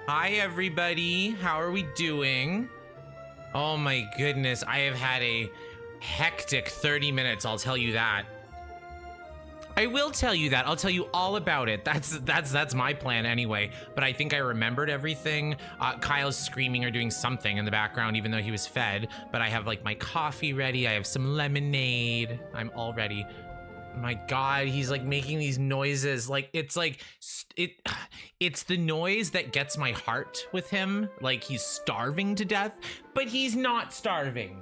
Hi, everybody. How are we doing? Oh my goodness, I have had a hectic 30 minutes, I'll tell you that. I will tell you that. I'll tell you all about it. That's my plan anyway. But I think I remembered everything. Kyle's screaming or doing something in the background, even though he was fed. But I have like my coffee ready. I have some lemonade. I'm all ready. My God, he's like making these noises. Like it's the noise that gets my heart with him. Like he's starving to death, but he's not starving.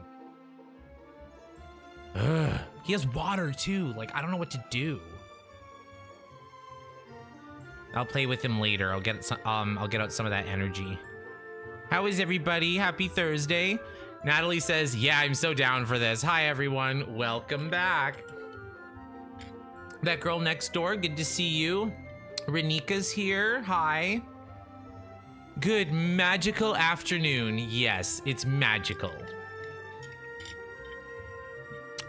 Ugh. He has water too. Like I don't know what to do. I'll play with him later. I'll get out some of that energy. How is everybody? Happy Thursday. Natalie says, "Yeah, I'm so down for this." Hi everyone. Welcome back. That girl next door, good to see you. Renika's here. Hi. Good magical afternoon. Yes, it's magical.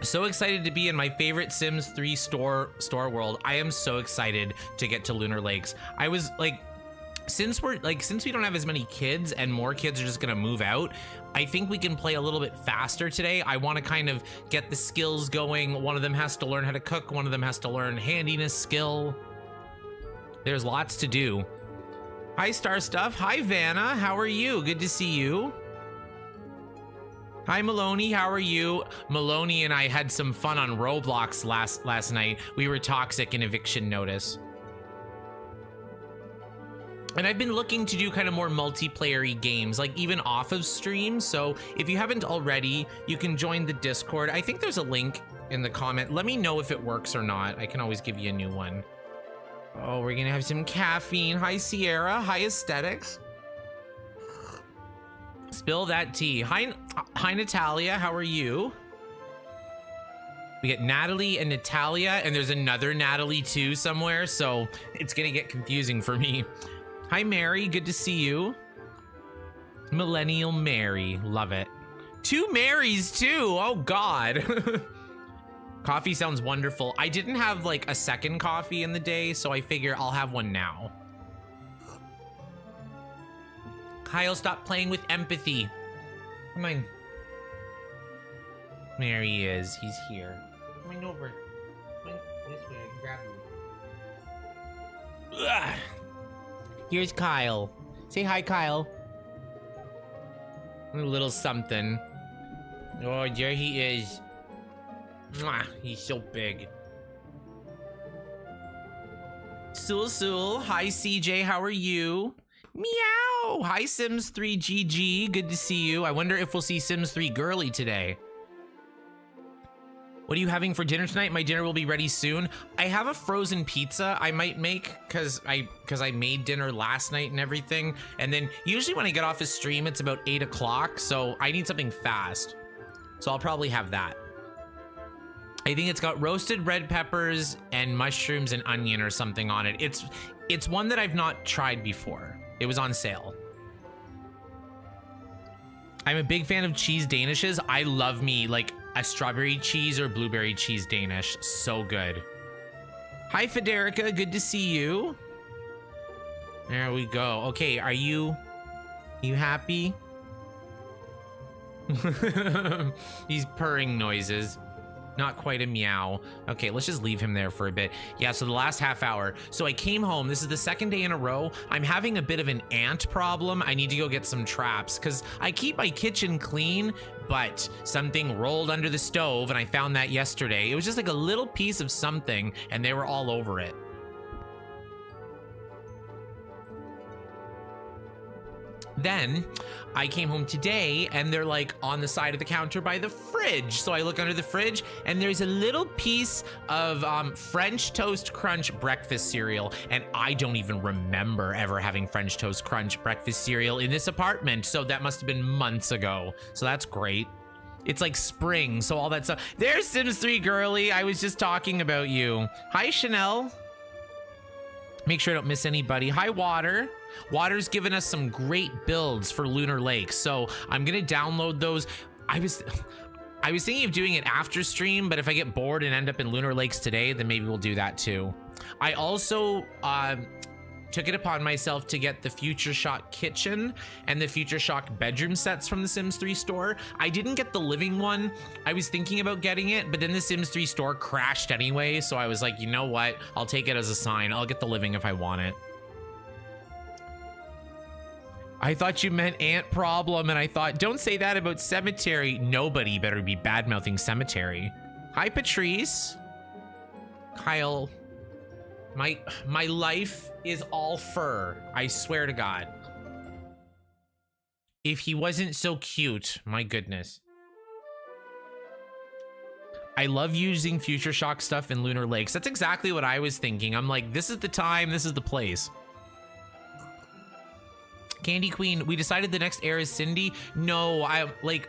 So excited to be in my favorite Sims 3 store world. I am so excited to get to Lunar Lakes. I was like, since we don't have as many kids and more kids are just gonna move out, I think we can play a little bit faster today. I want to kind of get the skills going. One of them has to learn how to cook. One of them has to learn handiness skill. There's lots to do. Hi, Star Stuff. Hi, Vanna. How are you? Good to see you. Hi, Maloney. How are you? Maloney and I had some fun on Roblox last night. We were toxic in eviction notice. And I've been looking to do kind of more multiplayer-y games, like even off of stream. So if you haven't already, you can join the Discord. I think there's a link in the comment. Let me know if it works or not. I can always give you a new one. Oh, we're gonna have some caffeine. Hi, Sierra. Hi, Aesthetics. Spill that tea. Hi, Natalia. How are you? We get Natalie and Natalia, and there's another Natalie too somewhere, so it's gonna get confusing for me. Hi, Mary. Good to see you. Millennial Mary. Love it. 2 Marys too. Oh, God. Coffee sounds wonderful. I didn't have like a second coffee in the day, so I figure I'll have one now. Kyle, stop playing with empathy. Come on. There he is. He's here. Come on over. Come on this way. I can grab you. Ugh. Here's Kyle. Say hi, Kyle. A little something. Oh, there he is. Mwah, he's so big. Sul. Hi, CJ. How are you? Meow. Hi, Sims 3 GG. Good to see you. I wonder if we'll see Sims 3 Girly today. What are you having for dinner tonight? My dinner will be ready soon. I have a frozen pizza I might make because I made dinner last night and everything. And then usually when I get off a stream, it's about 8 o'clock. So I need something fast. So I'll probably have that. I think it's got roasted red peppers and mushrooms and onion or something on it. It's one that I've not tried before. It was on sale. I'm a big fan of cheese danishes. I love me like a strawberry cheese or blueberry cheese Danish. So good. Hi, Federica. Good to see you. There we go. Okay, are you happy? These purring noises. Not quite a meow. Okay, let's just leave him there for a bit. Yeah, so the last half hour. So I came home. This is the second day in a row. I'm having a bit of an ant problem. I need to go get some traps because I keep my kitchen clean, but something rolled under the stove and I found that yesterday. It was just like a little piece of something and they were all over it. Then I came home today and they're like on the side of the counter by the fridge. So I look under the fridge and there's a little piece of French Toast Crunch breakfast cereal. And I don't even remember ever having French Toast Crunch breakfast cereal in this apartment. So that must have been months ago. So that's great. It's like spring, so all that stuff. There's Sims 3 Girly. I was just talking about you. Hi, Chanel. Make sure I don't miss anybody. Hi, Water. Water's given us some great builds for Lunar Lakes, so I'm gonna download those. I was thinking of doing it after stream, but if I get bored and end up in Lunar Lakes today, then maybe we'll do that too. I also took it upon myself to get the Future Shock kitchen and the Future Shock bedroom sets from the Sims 3 store. I didn't get the living one. I was thinking about getting it, but then the Sims 3 store crashed anyway. So I was like, you know what? I'll take it as a sign. I'll get the living if I want it. I thought you meant ant problem, and I thought, don't say that about cemetery. Nobody better be bad-mouthing cemetery. Hi, Patrice. Kyle. My life is all fur. I swear to God. If he wasn't so cute, my goodness. I love using Future Shock stuff in Lunar Lakes. That's exactly what I was thinking. I'm like, this is the time, this is the place. Candy Queen, we decided the next heir is Cindy. No, I like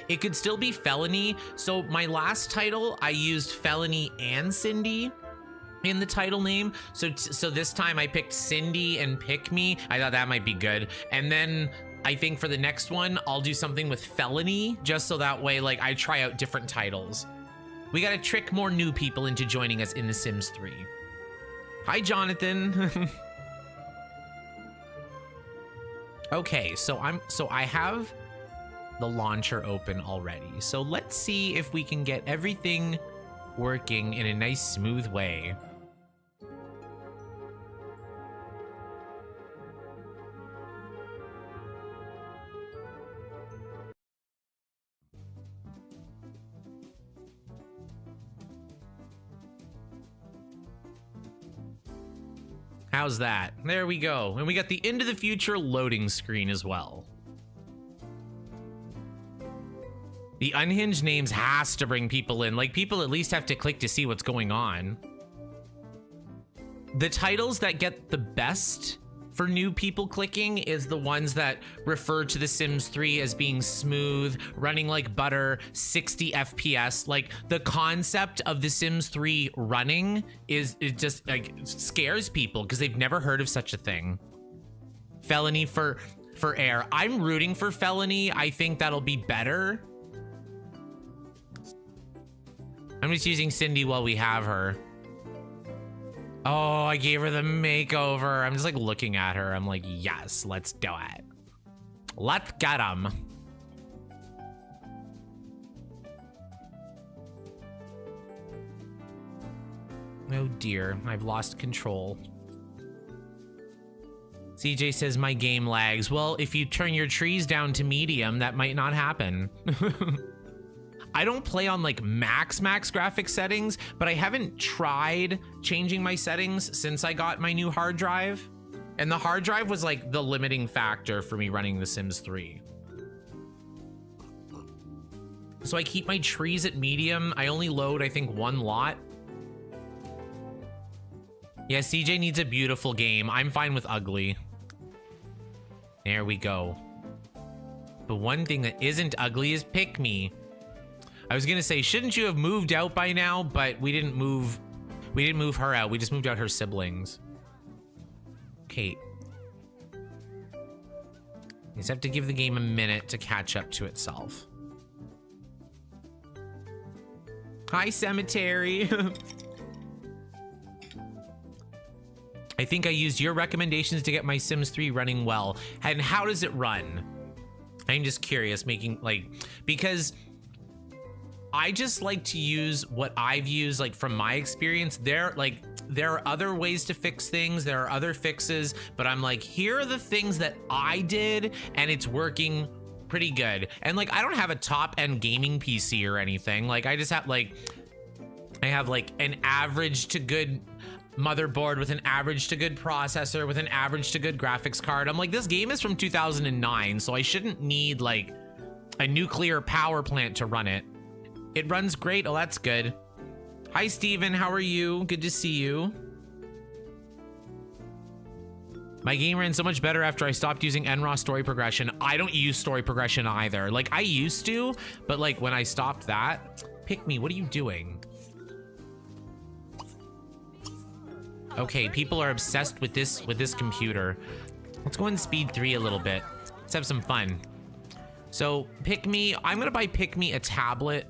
it could still be Felony. So my last title, I used Felony and Cindy in the title name. So this time I picked Cindy and Pick Me. I thought that might be good. And then I think for the next one, I'll do something with Felony, just so that way, like, I try out different titles. We gotta trick more new people into joining us in The Sims 3. Hi, Jonathan. Okay, so I have the launcher open already. So let's see if we can get everything working in a nice, smooth way. How's that? There we go. And we got the Into the Future loading screen as well. The unhinged names has to bring people in. Like, people at least have to click to see what's going on. The titles that get the best for new people clicking is the ones that refer to The Sims 3 as being smooth, running like butter, 60 FPS. Like, the concept of The Sims 3 running it just like scares people because they've never heard of such a thing. Felony for heir. I'm rooting for Felony. I think that'll be better. I'm just using Cindy while we have her. Oh, I gave her the makeover. I'm just like looking at her. I'm like, yes, let's do it. Let's get 'em. Oh dear, I've lost control. CJ says my game lags. Well, if you turn your trees down to medium, that might not happen. I don't play on like max graphics settings, but I haven't tried changing my settings since I got my new hard drive. And the hard drive was like the limiting factor for me running The Sims 3. So I keep my trees at medium. I only load, I think, one lot. Yeah, CJ needs a beautiful game. I'm fine with ugly. There we go. But one thing that isn't ugly is Pick Me. I was gonna say, shouldn't you have moved out by now? But we didn't move her out. We just moved out her siblings. Okay. You just have to give the game a minute to catch up to itself. Hi, Cemetery. I think I used your recommendations to get my Sims 3 running well. And how does it run? I'm just curious, because I just like to use what I've used, like, from my experience. There are other ways to fix things. There are other fixes, but I'm like, here are the things that I did, and it's working pretty good. And like, I don't have a top-end gaming PC or anything. Like, I just have I have like an average to good motherboard with an average to good processor with an average to good graphics card. I'm like, this game is from 2009, so I shouldn't need like a nuclear power plant to run it. It runs great. Oh, that's good. Hi, Steven. How are you? Good to see you. My game ran so much better after I stopped using NRAW story progression. I don't use story progression either. Like, I used to, but like when I stopped that, Pick Me, what are you doing? Okay, people are obsessed with this computer. Let's go and speed 3 a little bit. Let's have some fun. So, Pick Me, I'm gonna buy Pick Me a tablet.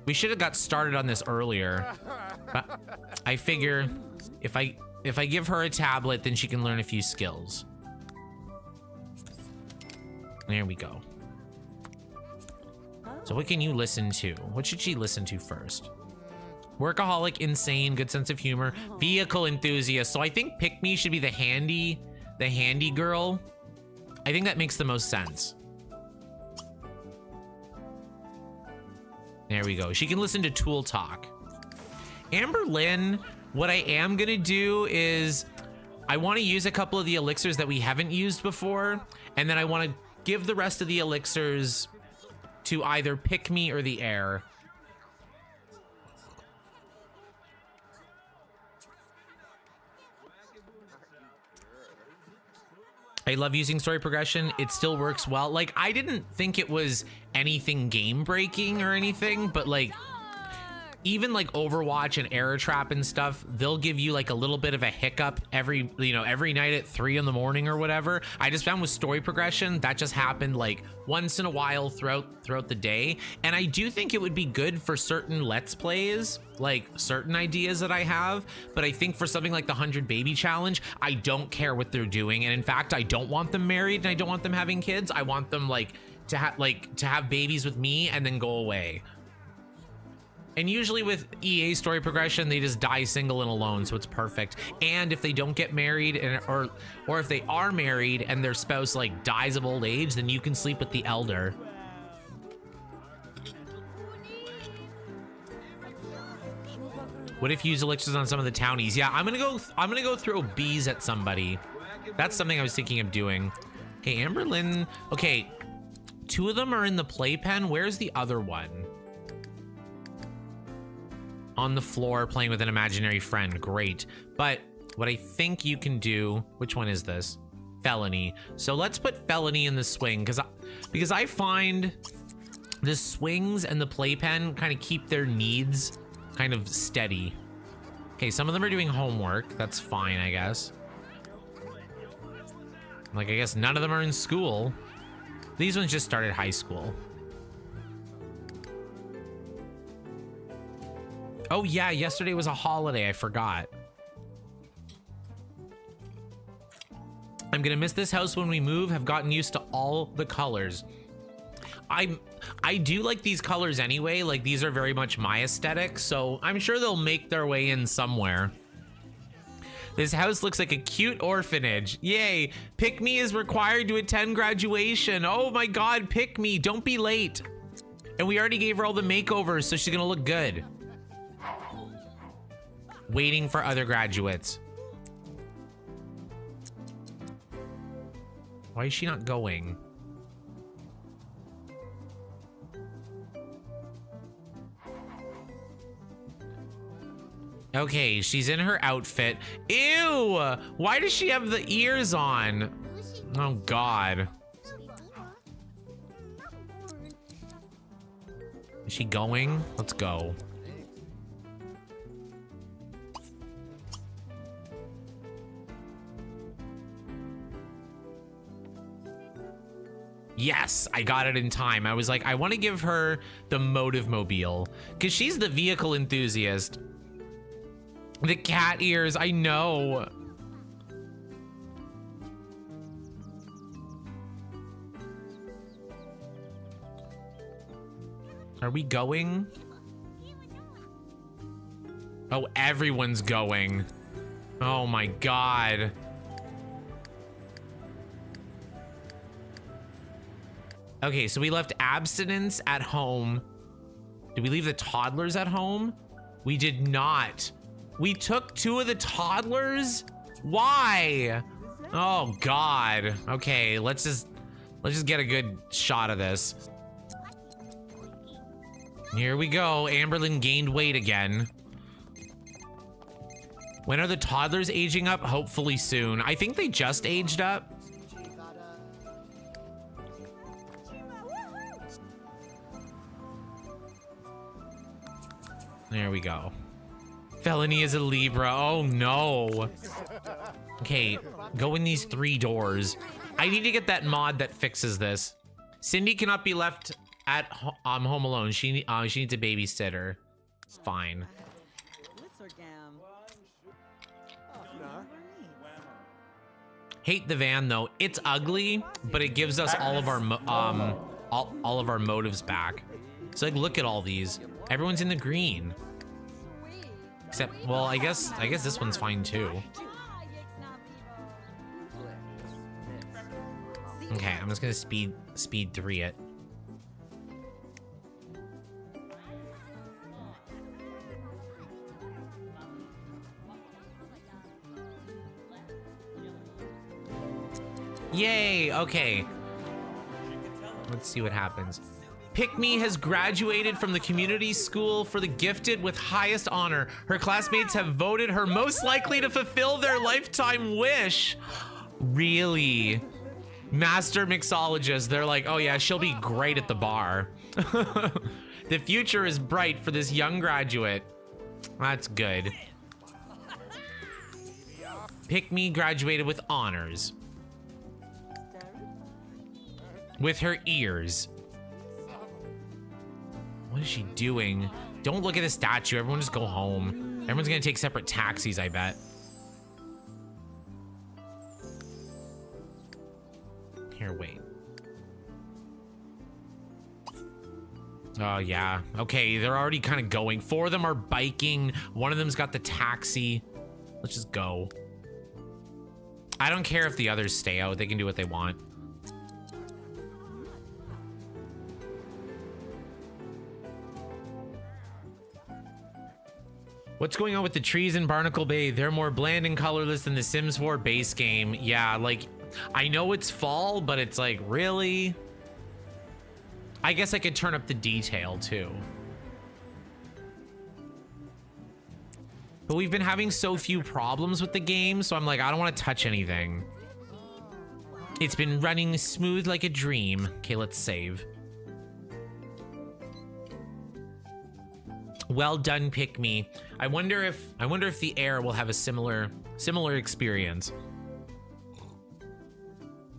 We should have got started on this earlier. But I figure if I if I give her a tablet, then she can learn a few skills. There we go. So what can you listen to? What should she listen to first? Workaholic, insane, good sense of humor, vehicle enthusiast. So I think Pick Me should be the handy girl. I think that makes the most sense. There we go. She can listen to Tool Talk. Amber Lynn, what I am gonna do is I want to use a couple of the elixirs that we haven't used before, and then I want to give the rest of the elixirs to either Pick Me or the Air. I love using story progression. It still works well. Like, I didn't think it was anything game breaking or anything, but like, even like Overwatch and Error Trap and stuff, they'll give you like a little bit of a hiccup every night at 3 in the morning or whatever. I just found with story progression, that just happened like once in a while throughout the day. And I do think it would be good for certain Let's Plays, like certain ideas that I have. But I think for something like the 100 Baby Challenge, I don't care what they're doing. And in fact, I don't want them married and I don't want them having kids. I want them to have babies with me and then go away. And usually with EA story progression, they just die single and alone, so it's perfect. And if they don't get married, or if they are married and their spouse like dies of old age, then you can sleep with the elder. What if you use elixirs on some of the townies? Yeah, I'm gonna go throw bees at somebody. That's something I was thinking of doing. Okay, Amber Lynn. Okay, 2 of them are in the playpen. Where's the other one? On the floor playing with an imaginary friend. Great. But what I think you can do, which one is this? Felony. So let's put Felony in the swing because I find the swings and the playpen kind of keep their needs kind of steady. Okay, some of them are doing homework. That's fine, I guess. Like, I guess none of them are in school. These ones just started high school. Oh yeah, yesterday was a holiday, I forgot. I'm gonna miss this house when we move, have gotten used to all the colors. I do like these colors anyway, like these are very much my aesthetic, so I'm sure they'll make their way in somewhere. This house looks like a cute orphanage. Yay, Pick Me is required to attend graduation. Oh my God, Pick Me, don't be late. And we already gave her all the makeovers, so she's gonna look good. Waiting for other graduates. Why is she not going? Okay, she's in her outfit. Ew! Why does she have the ears on? Oh God. Is she going? Let's go. Yes, I got it in time. I was like, I want to give her the motive mobile because she's the vehicle enthusiast. The cat ears, I know. Are we going? Oh, everyone's going. Oh my God. Okay, so we left abstinence at home. Did we leave the toddlers at home? We did not. We took 2 of the toddlers? Why? Oh God. Okay, let's just get a good shot of this. Here we go. Amberlyn gained weight again. When are the toddlers aging up? Hopefully soon. I think they just aged up. There we go. Felony is a Libra. Oh no. Okay, go in these 3 doors. I need to get that mod that fixes this. Cindy cannot be left at home alone. She needs a babysitter. Fine. Hate the van though. It's ugly, but it gives us all of our all of our motives back. So like, look at all these. Everyone's in the green. Except, well, I guess this one's fine too. Okay, I'm just gonna speed 3 it. Yay, okay. Let's see what happens. Pick Me has graduated from the community school for the gifted with highest honor. Her classmates have voted her most likely to fulfill their lifetime wish. Really? Master mixologist. They're like, oh yeah, she'll be great at the bar. The future is bright for this young graduate. That's good. Pick Me graduated with honors. With her ears. What is she doing? Don't look at the statue. Everyone just go home. Everyone's gonna take separate taxis, I bet. Here, wait. Oh, yeah. Okay, they're already kind of going. 4 of them are biking. 1 of them's got the taxi. Let's just go. I don't care if the others stay out. They can do what they want. What's going on with the trees in Barnacle Bay? They're more bland and colorless than the Sims 4 base game. Yeah, like, I know it's fall, but it's like, really? I guess I could turn up the detail too. But we've been having so few problems with the game, so I'm like, I don't want to touch anything. It's been running smooth like a dream. Okay, let's save. Well done, Pick Me. I wonder if the air will have a similar experience.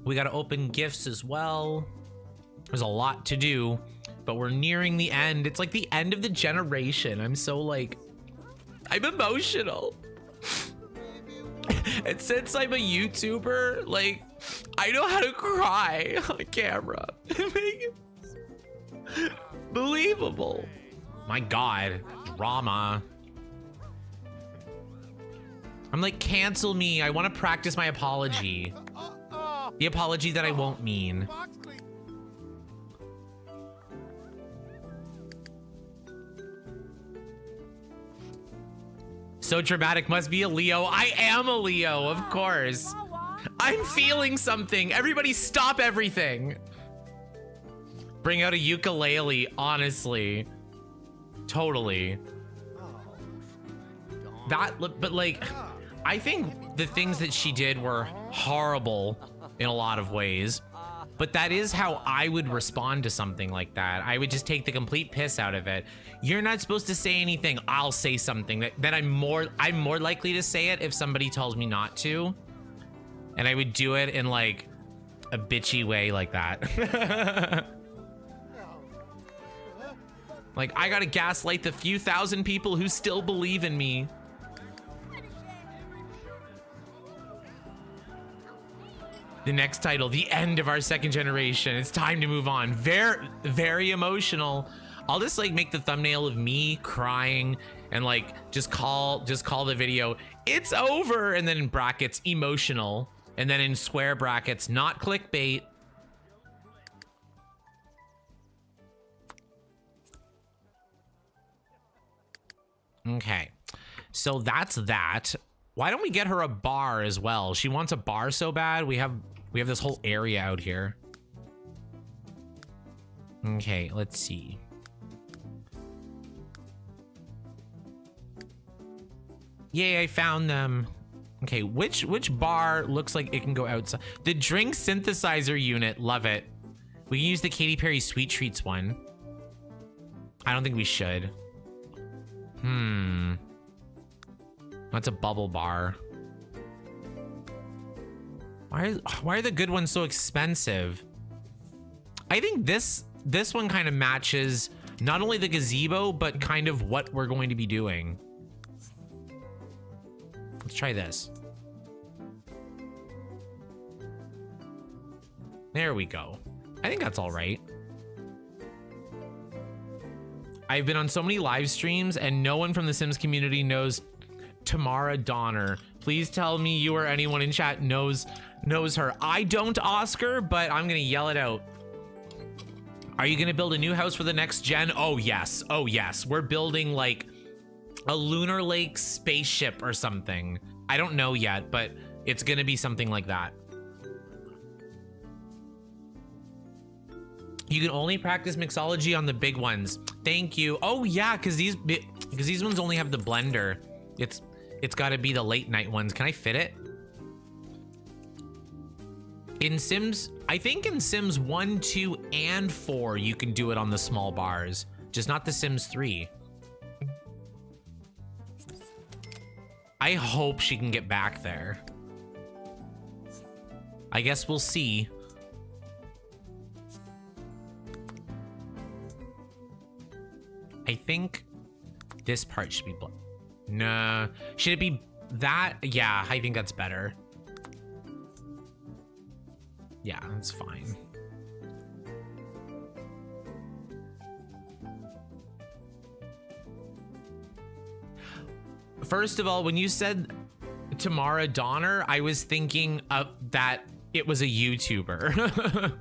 We got to open gifts as well. There's a lot to do, but we're nearing the end. It's like the end of the generation. I'm so like, I'm emotional. And since I'm a YouTuber, like, I know how to cry on camera. Make it believable. My God, drama. I'm like, cancel me. I want to practice my apology. The apology that I won't mean. So dramatic, must be a Leo. I am a Leo, of course. I'm feeling something. Everybody stop everything. Bring out a ukulele, honestly. Totally. That, but like, I think the things that she did were horrible in a lot of ways, but that is how I would respond to something like that. I would just take the complete piss out of it. You're not supposed to say anything. I'll say something that I'm more likely to say it if somebody tells me not to. And I would do it in like a bitchy way like that. Like, I gotta gaslight the few thousand people who still believe in me. The next title, The End of Our Second Generation. It's time to move on. Very, very emotional. I'll just like make the thumbnail of me crying and like just call the video, it's over, and then in brackets, emotional. And then in square brackets, not clickbait. Okay, so that's that. Why don't we get her a bar as well? She wants a bar so bad. We have this whole area out here. Okay, let's see. Yay, I found them. Okay, which bar looks like it can go outside? The drink synthesizer unit, love it. We can use the Katy Perry Sweet Treats one. I don't think we should. That's a bubble bar. Why are the good ones so expensive? I think this one kind of matches not only the gazebo, but kind of what we're going to be doing. Let's try this. There we go. I think that's all right. I've been on so many live streams and no one from the Sims community knows Tamara Donner. Please tell me you or anyone in chat knows her. I don't, Oscar, but I'm gonna yell it out. Are you gonna build a new house for the next gen? Oh yes, oh yes. We're building like a Lunar Lakes spaceship or something. I don't know yet, but it's gonna be something like that. You can only practice mixology on the big ones. Thank you. Oh yeah, because these ones only have the blender. It's got to be the late night ones. Can I fit it? In Sims, I think in Sims 1, 2, and 4, you can do it on the small bars, just not the Sims 3. I hope she can get back there. I guess we'll see. I think this part should be nah. Should it be that? Yeah, I think that's better. Yeah, that's fine. First of all, when you said Tamara Donner, I was thinking of that it was a YouTuber.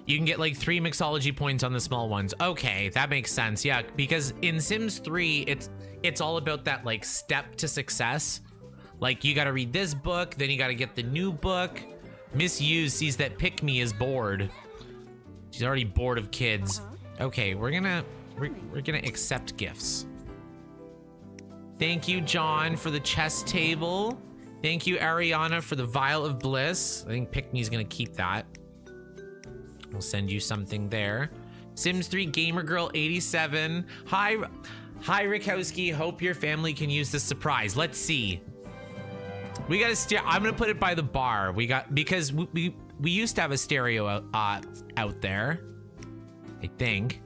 You can get like 3 mixology points on the small ones. Okay, that makes sense. Yeah, because in Sims 3, it's all about that like step to success. Like you gotta read this book, then you gotta get the new book. Miss Hughes sees that Pick Me is bored. She's already bored of kids. Okay, we're gonna accept gifts. Thank you, John, for the chess table. Thank you, Ariana, for the vial of bliss. I think Pick Me's gonna keep that. We'll send you something there. Sims 3 Gamer Girl 87. Hi Rikowski. Hope your family can use this surprise. Let's see. We got a stereo. I'm gonna put it by the bar. Because we used to have a stereo out there. I think.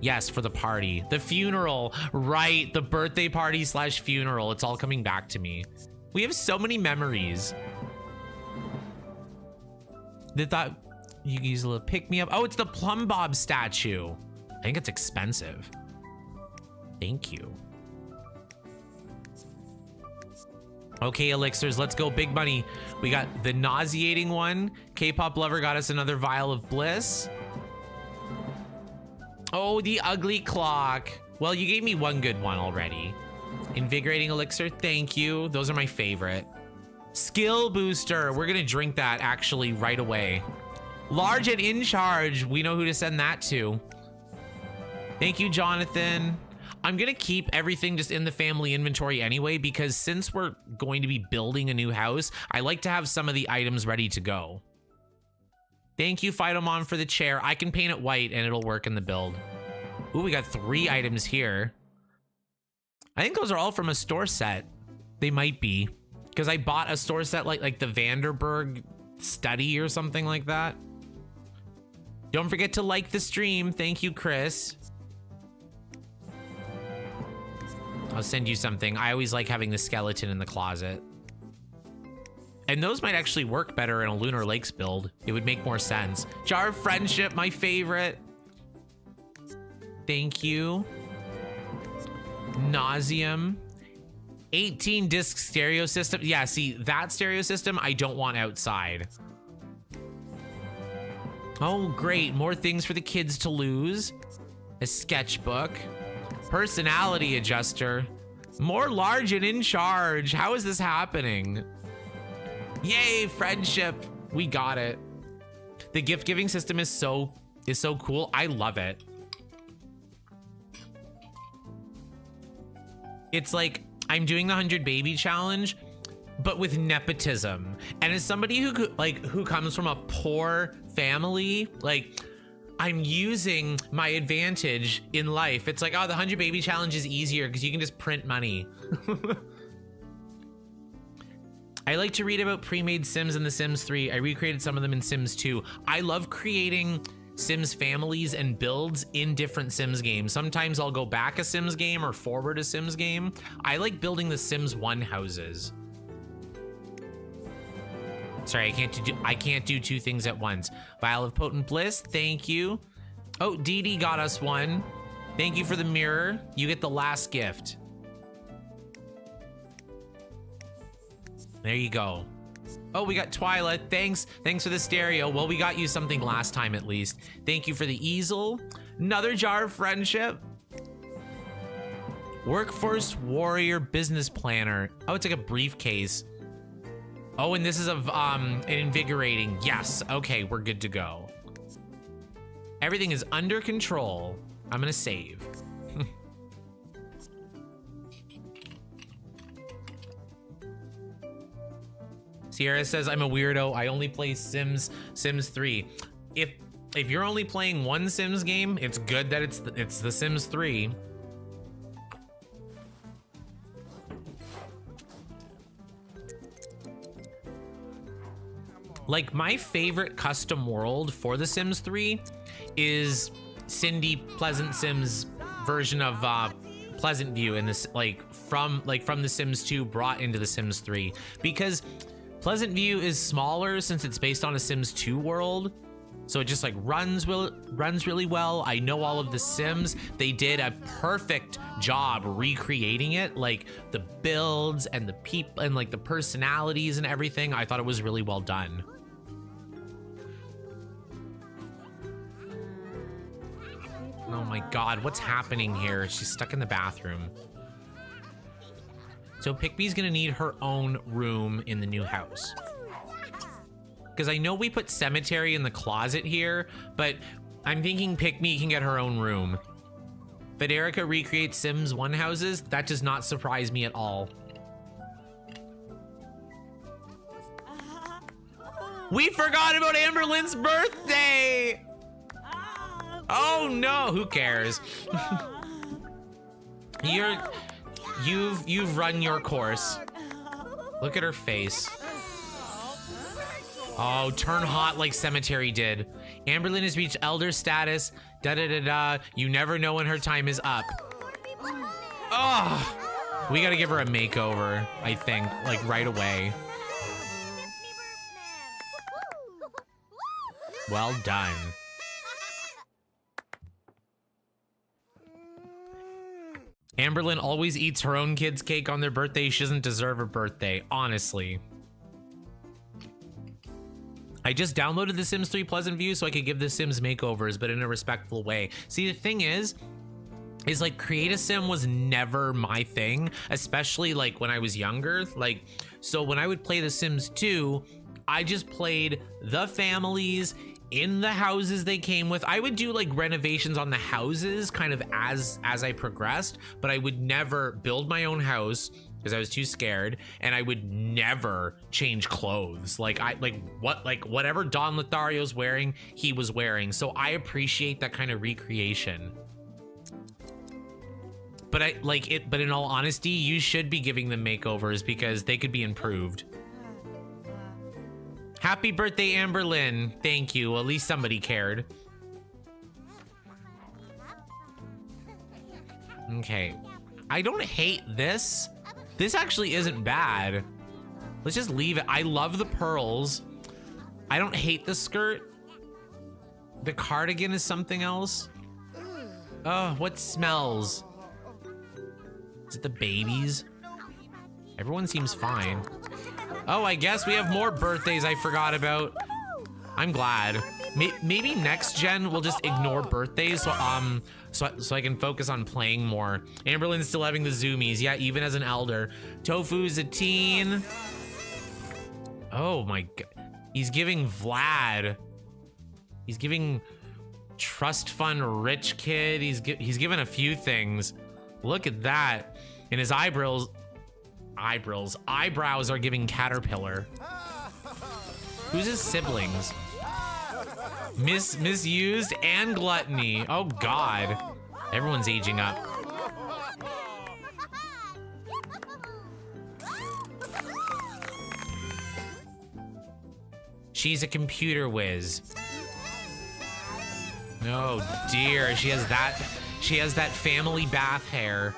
Yes, for the party. The funeral. Right. The birthday party / funeral. It's all coming back to me. We have so many memories. They thought you can use a little pick me up. Oh, it's the Plum Bob statue. I think it's expensive. Thank you. Okay, elixirs, let's go big money. We got the nauseating one. K-pop lover got us another vial of bliss. Oh, the ugly clock. Well, you gave me one good one already. Invigorating elixir, thank you. Those are my favorite. Skill booster. We're gonna drink that actually right away. Large and in charge. We know who to send that to. Thank you, Jonathan. I'm gonna keep everything just in the family inventory anyway, because since we're going to be building a new house, I like to have some of the items ready to go. Thank you, Phytomon, for the chair. I can paint it white and it'll work in the build. Ooh, we got 3 items here. I think those are all from a store set. They might be, because I bought a store set like the Vanderberg study or something like that. Don't forget to like the stream. Thank you, Chris. I'll send you something. I always like having the skeleton in the closet. And those might actually work better in a Lunar Lakes build. It would make more sense. Jar of Friendship, my favorite. Thank you. Nauseum. 18 disc stereo system. Yeah, see, that stereo system I don't want outside. Oh, great. More things for the kids to lose. A sketchbook. Personality adjuster. More large and in charge. How is this happening? Yay, friendship. We got it. The gift giving system is so cool. I love it. It's like I'm doing the 100 baby challenge, but with nepotism. And as somebody who comes from a poor family, like I'm using my advantage in life. It's like, oh, the 100 baby challenge is easier because you can just print money. I like to read about pre-made Sims in The Sims 3. I recreated some of them in Sims 2. I love creating Sims families and builds in different Sims games. Sometimes I'll go back a Sims game or forward a Sims game. I like building the Sims 1 houses. Sorry, I can't do two things at once. Vial of Potent Bliss, thank you. Oh, Dee Dee got us one. Thank you for the mirror. You get the last gift. There you go. Oh, we got Twyla. Thanks for the stereo. Well, we got you something last time at least. Thank you for the easel. Another jar of friendship. Workforce Warrior Business Planner. Oh, it's like a briefcase. Oh, and this is an invigorating. Yes, okay, we're good to go. Everything is under control. I'm gonna save. Sierra says, I'm a weirdo. I only play Sims 3. If you're only playing one Sims game, it's good that it's the Sims 3. Like, my favorite custom world for The Sims 3 is Cindy Pleasant Sims' version of Pleasant View in this, from The Sims 2 brought into The Sims 3, because Pleasant View is smaller since it's based on a Sims 2 world, so it just runs really well. I know all of the Sims. They did a perfect job recreating it, like the builds and the people and the personalities and everything. I thought it was really well done. Oh my god, what's happening here? She's stuck in the bathroom. So Pickme's gonna need her own room in the new house. Because I know we put cemetery in the closet here, but I'm thinking Pickme can get her own room. Federica recreates Sims 1 houses. That does not surprise me at all. We forgot about Amberlynn's birthday! Oh no, who cares? You've run your course. Look at her face. Oh, turn hot like Cemetery did. Amberlynn has reached elder status. Da da da da. You never know when her time is up. Oh, we gotta give her a makeover, I think, right away. Well done. Amberlynn always eats her own kid's cake on their birthday. She doesn't deserve a birthday, honestly. I just downloaded The Sims 3 Pleasant View so I could give The Sims makeovers, but in a respectful way. See, the thing is Create a Sim was never my thing, especially when I was younger. So when I would play The Sims 2, I just played the families in the houses they came with. I would do renovations on the houses kind of as I progressed, but I would never build my own house because I was too scared, and I would never change clothes. Whatever Don Lothario's wearing, he was wearing. So I appreciate that kind of recreation. But but in all honesty, you should be giving them makeovers because they could be improved. Happy birthday, Amberlynn. Thank you. At least somebody cared. Okay. I don't hate this. This actually isn't bad. Let's just leave it. I love the pearls. I don't hate the skirt. The cardigan is something else. Oh, what smells? Is it the babies? Everyone seems fine. Oh, I guess we have more birthdays I forgot about. I'm glad. Maybe next gen we'll just ignore birthdays so I can focus on playing more. Amberlynn's still having the zoomies. Yeah, even as an elder. Tofu's a teen. Oh my god. He's giving Vlad. He's giving trust fund rich kid. He's given a few things. Look at that. And his eyebrows are giving Caterpillar. Who's his siblings? Misused and Gluttony. Oh god. Everyone's aging up. She's a computer whiz. Oh dear, she has that family bath hair.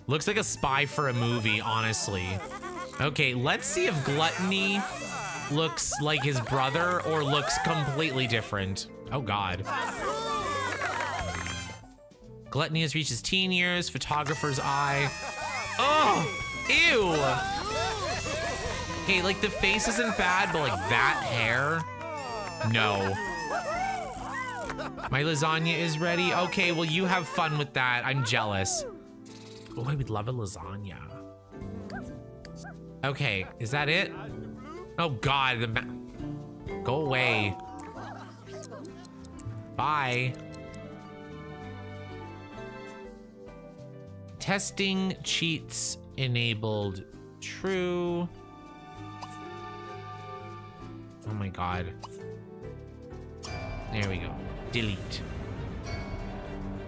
Looks like a spy for a movie, honestly. Okay, let's see if Gluttony looks like his brother or looks completely different. Oh God. Gluttony has reached his teen years, photographer's eye. Oh, ew. Okay, like the face isn't bad, but like that hair, no. My lasagna is ready. Okay, well you have fun with that. I'm jealous. Oh, I would love a lasagna. Okay, is that it? Oh God, go away. Bye. Testing cheats enabled. True. Oh my God. There we go. Delete.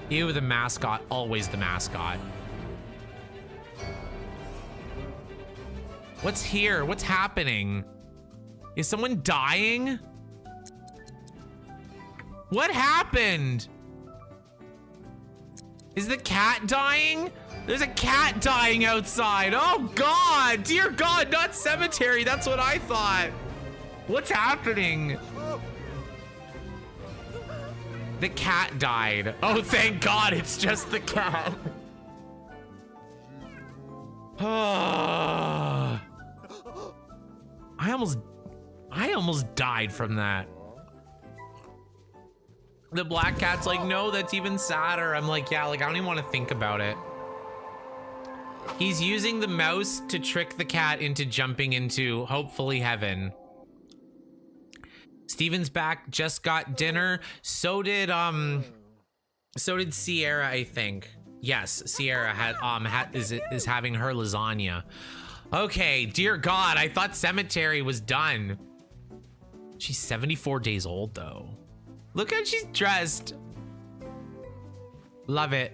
Ew, the mascot. Always the mascot. What's here? What's happening? Is someone dying? What happened? Is the cat dying? There's a cat dying outside. Oh God, dear God, not cemetery. That's what I thought. What's happening? The cat died. Oh, thank God, it's just the cat. I almost died from that. The black cat's like, no, that's even sadder. I'm like, yeah, like I don't even want to think about it. He's using the mouse to trick the cat into jumping into hopefully heaven. Steven's back, just got dinner. So did Sierra, I think. Yes, Sierra is having her lasagna. Okay, dear God, I thought cemetery was done. She's 74 days old though. Look how she's dressed. Love it.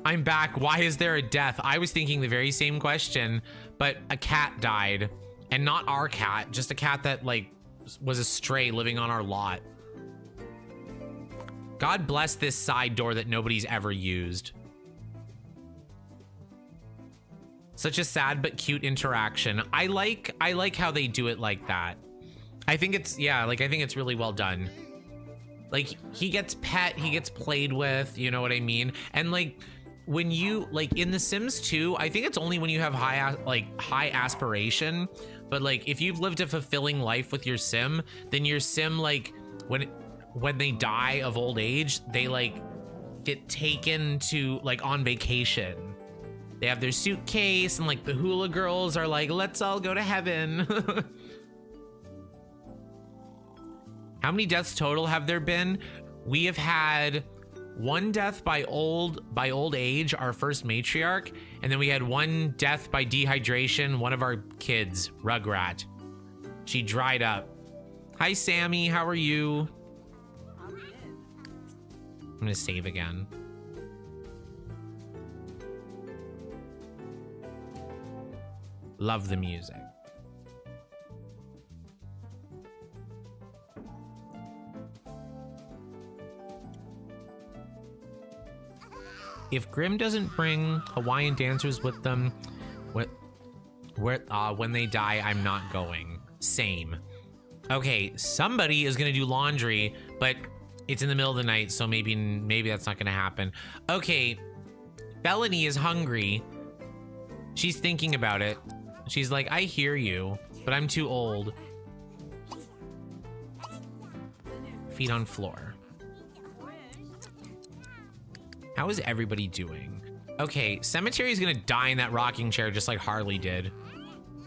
I'm back. Why is there a death? I was thinking the very same question, but a cat died, and not our cat, just a cat that like was a stray living on our lot. God bless this side door that nobody's ever used. Such a sad but cute interaction. I like how they do it like that. I think it's, yeah, like I think it's really well done. Like he gets pet, he gets played with, you know what I mean? And like when you, like in The Sims 2, I think it's only when you have high aspiration, but like if you've lived a fulfilling life with your sim, then your sim, like when they die of old age, they like get taken to like on vacation. They have their suitcase and like the hula girls are like, let's all go to heaven. How many deaths total have there been? We have had one death by old age, our first matriarch, and then we had one death by dehydration, one of our kids, Rugrat. She dried up. Hi, Sammy, how are you? I'm gonna save again. Love the music. If Grimm doesn't bring Hawaiian dancers with them, when they die, I'm not going. Same. Okay, somebody is gonna do laundry, but it's in the middle of the night, so maybe that's not gonna happen. Okay, Felony is hungry. She's thinking about it. She's like, I hear you, but I'm too old. Feet on floor. How is everybody doing? Okay, Cemetery is gonna die in that rocking chair just like Harley did.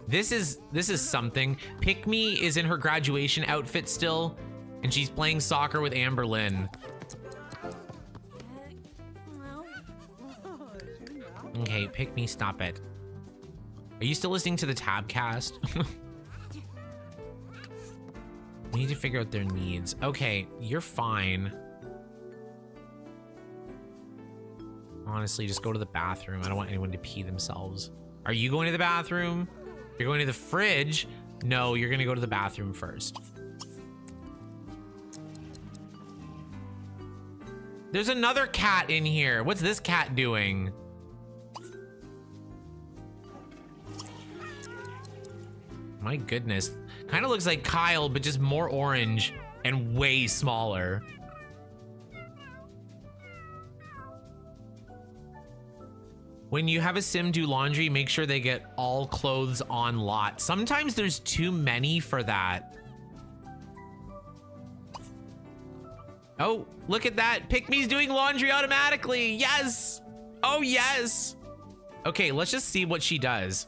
This is something. Pick Me is in her graduation outfit still, and she's playing soccer with Amber Lynn. Okay, Pick Me, stop it. Are you still listening to the Tabcast? We need to figure out their needs. Okay, you're fine. Honestly, just go to the bathroom. I don't want anyone to pee themselves. Are you going to the bathroom? You're going to the fridge? No, you're gonna go to the bathroom first. There's another cat in here. What's this cat doing? My goodness. Kind of looks like Kyle, but just more orange and way smaller. When you have a sim do laundry, make sure they get all clothes on lot. Sometimes there's too many for that. Oh, look at that. Pick Me's doing laundry automatically. Yes. Oh, yes. Okay, let's just see what she does.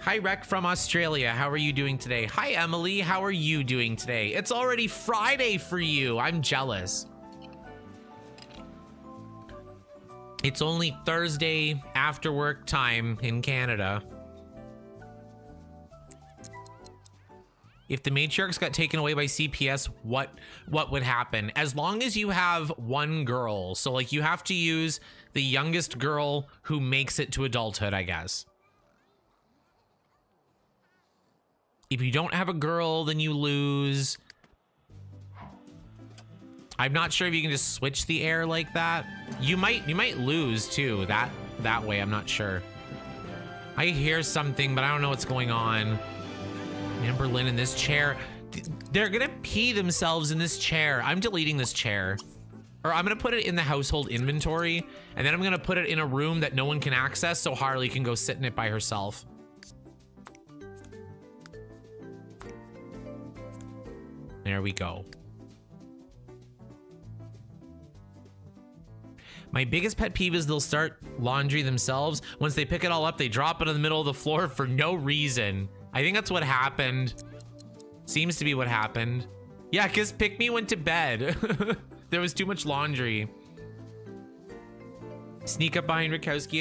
Hi, Rec from Australia. How are you doing today? Hi, Emily. How are you doing today? It's already Friday for you. I'm jealous. It's only Thursday after work time in Canada. If the matriarchs got taken away by CPS, what would happen? As long as you have one girl. So like you have to use the youngest girl who makes it to adulthood, I guess. If you don't have a girl, then you lose. I'm not sure if you can just switch the air like that. You might lose too. That way, I'm not sure. I hear something, but I don't know what's going on. Amberlynn in this chair. They're gonna pee themselves in this chair. I'm deleting this chair. Or I'm gonna put it in the household inventory, and then I'm gonna put it in a room that no one can access so Harley can go sit in it by herself. There we go. My biggest pet peeve is they'll start laundry themselves. Once they pick it all up, they drop it in the middle of the floor for no reason. I think that's what happened. Seems to be what happened. Yeah, because Pick Me went to bed. There was too much laundry. Sneak up behind Rakowski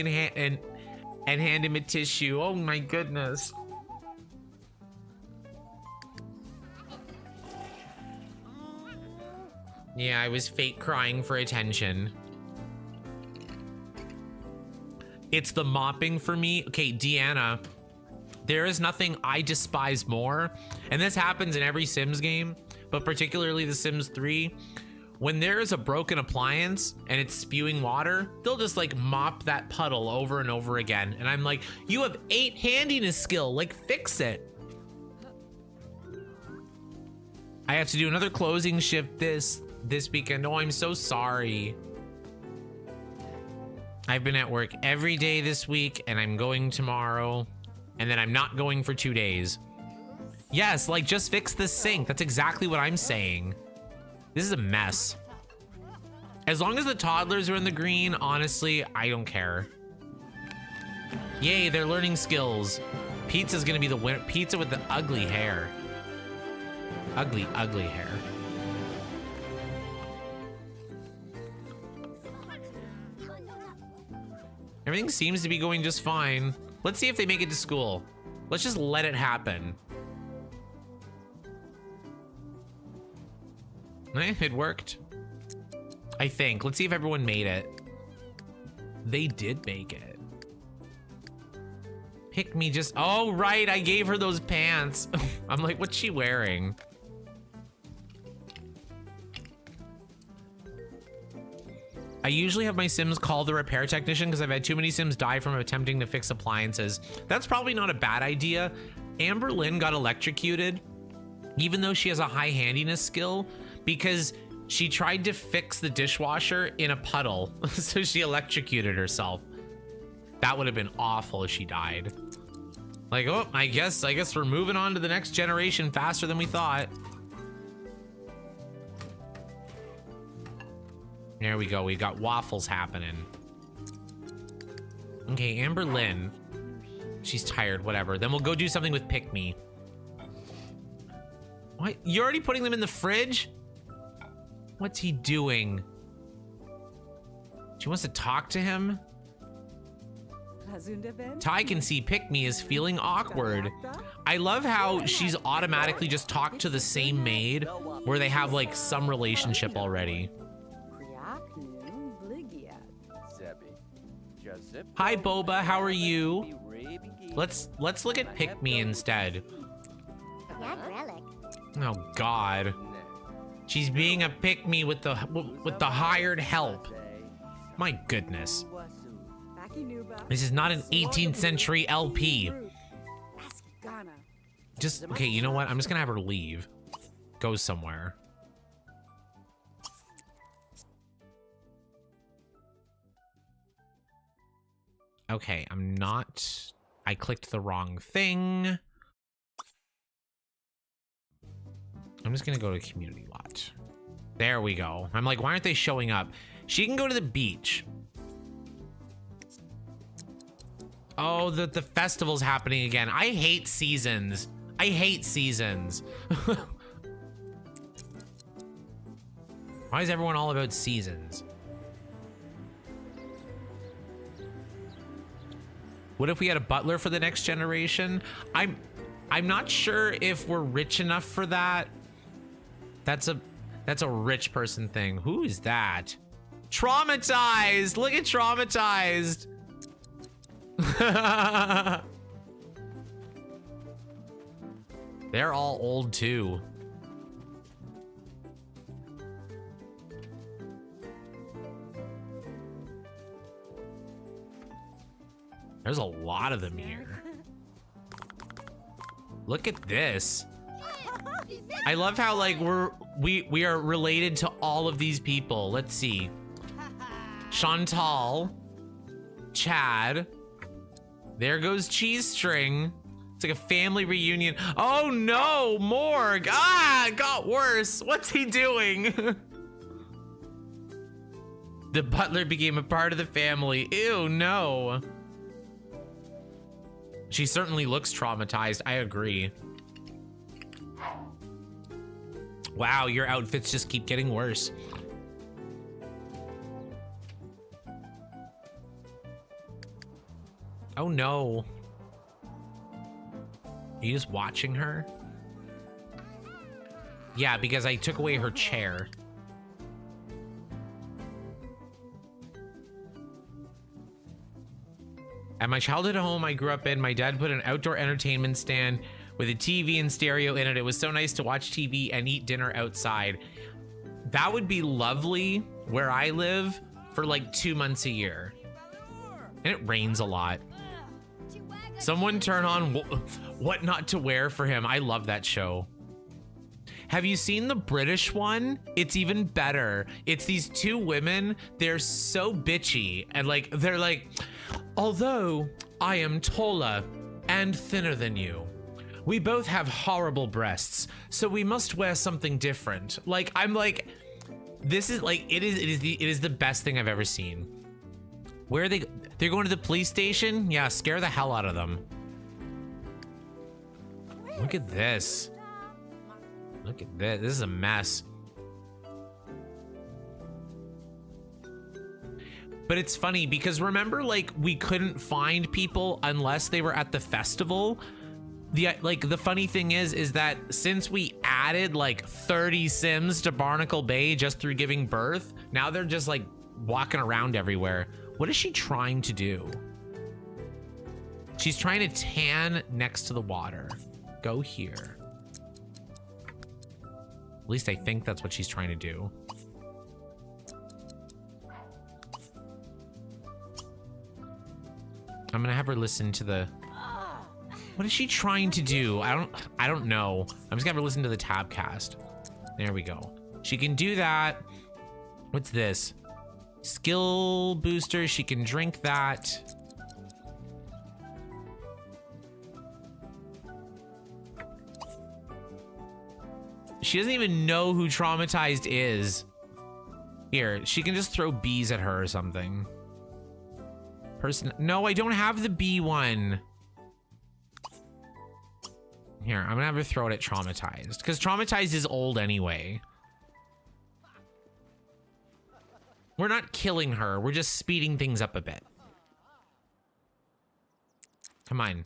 and hand him a tissue. Oh my goodness. Yeah, I was fake crying for attention. It's the mopping for me. Okay, Deanna. There is nothing I despise more, and this happens in every Sims game, but particularly The Sims 3. When there is a broken appliance and it's spewing water, they'll just like mop that puddle over and over again. And I'm like, you have 8 handiness skill, like fix it. I have to do another closing shift this weekend. Oh, I'm so sorry. I've been at work every day this week, and I'm going tomorrow. And then I'm not going for 2 days. Yes, like just fix the sink. That's exactly what I'm saying. This is a mess. As long as the toddlers are in the green, honestly, I don't care. Yay, they're learning skills. Pizza's gonna be the winner. Pizza with the ugly hair. Ugly, ugly hair. Everything seems to be going just fine. Let's see if they make it to school. Let's just let it happen. It worked. I think. Let's see if everyone made it. They did make it. Pick Me just... Oh, right. I gave her those pants. I'm like, what's she wearing? I usually have my Sims call the repair technician because I've had too many Sims die from attempting to fix appliances. That's probably not a bad idea. Amberlynn got electrocuted, even though she has a high handiness skill, because she tried to fix the dishwasher in a puddle. So she electrocuted herself. That would have been awful if she died. Like, oh, I guess we're moving on to the next generation faster than we thought. There we go. We got waffles happening. Okay, Amberlynn. She's tired, whatever. Then we'll go do something with Pick Me. What? You're already putting them in the fridge? What's he doing? She wants to talk to him? Ty can see Pick Me is feeling awkward. I love how she's automatically just talked to the same maid where they have like some relationship already. Hi Boba, how are you? Let's look at Pick Me instead. Oh God. She's being a Pick Me with the hired help. My goodness. This is not an 18th century LP. Just, okay, you know what? I'm just gonna have her leave. Go somewhere. Okay, I clicked the wrong thing. I'm just gonna go to community lot. There we go. I'm like, why aren't they showing up? She can go to the beach. Oh, the festival's happening again. I hate seasons. I hate seasons. Why is everyone all about seasons? What if we had a butler for the next generation? I'm not sure if we're rich enough for that. That's a rich person thing. Who is that? Traumatized. Look at traumatized. They're all old too. There's a lot of them here. Look at this. I love how like we are related to all of these people. Let's see. Chantal, Chad. There goes Cheese String. It's like a family reunion. Oh no, Morg. Ah, it got worse. What's he doing? The butler became a part of the family. Ew, no. She certainly looks traumatized. I agree. Wow, your outfits just keep getting worse. Oh no. Are you just watching her? Yeah, because I took away her chair. At my childhood home I grew up in, my dad put an outdoor entertainment stand with a TV and stereo in it. It was so nice to watch TV and eat dinner outside. That would be lovely where I live for like 2 months a year. And it rains a lot. Someone turn on What Not to Wear for him. I love that show. Have you seen the British one? It's even better. It's these two women. They're so bitchy. And like, they're like, although I am taller and thinner than you, we both have horrible breasts, so we must wear something different. Like, I'm like, this is like, it is the best thing I've ever seen. Where are they? They're going to the police station? Yeah, scare the hell out of them. Look at this. Look at this. This is a mess. But it's funny because remember, like, we couldn't find people unless they were at the festival. The funny thing is that since we added like 30 Sims to Barnacle Bay just through giving birth, now they're just like walking around everywhere. What is she trying to do? She's trying to tan next to the water. Go here. At least I think that's what she's trying to do. I'm gonna have her listen to the... What is she trying to do? I don't know. I'm just gonna have her listen to the tabcast. There we go. She can do that. What's this? Skill booster. She can drink that. She doesn't even know who traumatized is. Here, she can just throw bees at her or something. No, I don't have the bee one. Here, I'm gonna have her throw it at traumatized, because traumatized is old anyway. We're not killing her, we're just speeding things up a bit. Come on.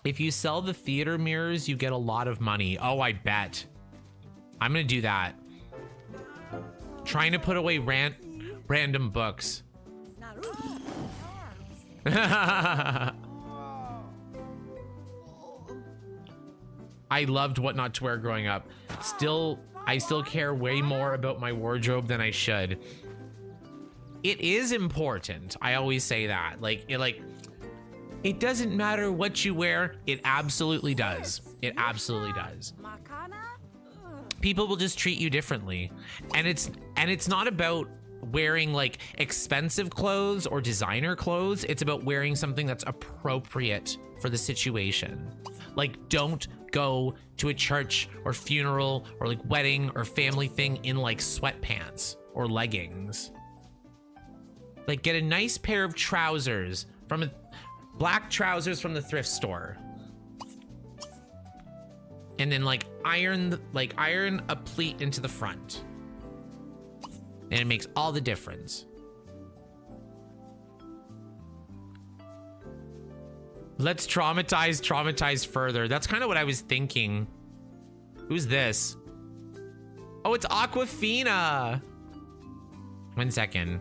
If you sell the theater mirrors, you get a lot of money. Oh, I bet. I'm gonna do that. Trying to put away random books. I loved What Not to Wear growing up. I still care way more about my wardrobe than I should. It is important. I always say that. It doesn't matter what you wear. It absolutely does. It absolutely does. People will just treat you differently. And it's not about wearing like expensive clothes or designer clothes. It's about wearing something that's appropriate for the situation. Like, don't go to a church or funeral or like wedding or family thing in like sweatpants or leggings. Like, get a nice pair of trousers from black trousers from the thrift store. And then like iron a pleat into the front. And it makes all the difference. Let's traumatize further. That's kind of what I was thinking. Who's this? Oh, it's Aquafina. 1 second.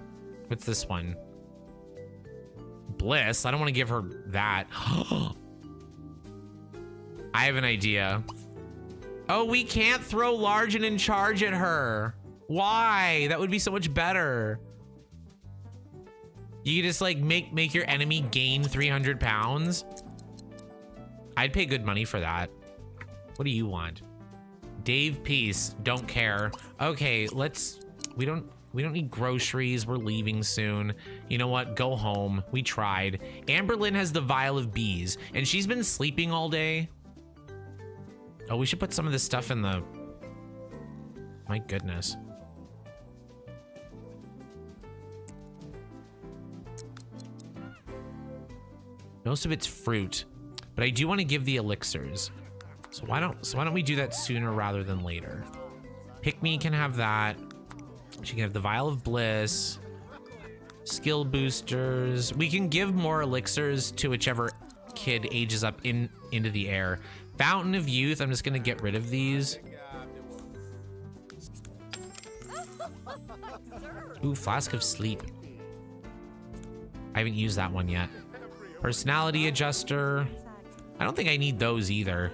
What's this one? Bliss. I don't want to give her that. I have an idea. Oh, we can't throw large and in charge at her. Why? That would be so much better. You could just like make your enemy gain 300 pounds. I'd pay good money for that. What do you want? Dave Peace, don't care. Okay, we don't need groceries. We're leaving soon. You know what? Go home. We tried. Amberlynn has the vial of bees and she's been sleeping all day. Oh, we should put some of this stuff in the... My goodness. Most of it's fruit, but I do want to give the elixirs. So why don't we do that sooner rather than later? Pick Me can have that. She can have the Vial of Bliss. Skill boosters. We can give more elixirs to whichever kid ages up into the air. Fountain of Youth. I'm just gonna get rid of these. Ooh, Flask of Sleep. I haven't used that one yet. Personality adjuster. I don't think I need those either.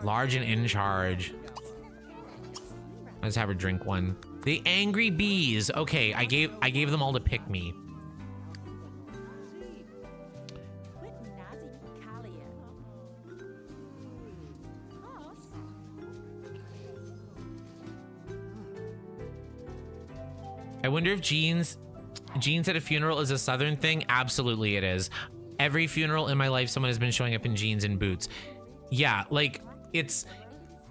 Large and in charge. Let's have her drink one. The Angry Bees. Okay, I gave them all to Pick Me. I wonder if jeans at a funeral is a Southern thing. Absolutely it is. Every funeral in my life, someone has been showing up in jeans and boots. Yeah, like it's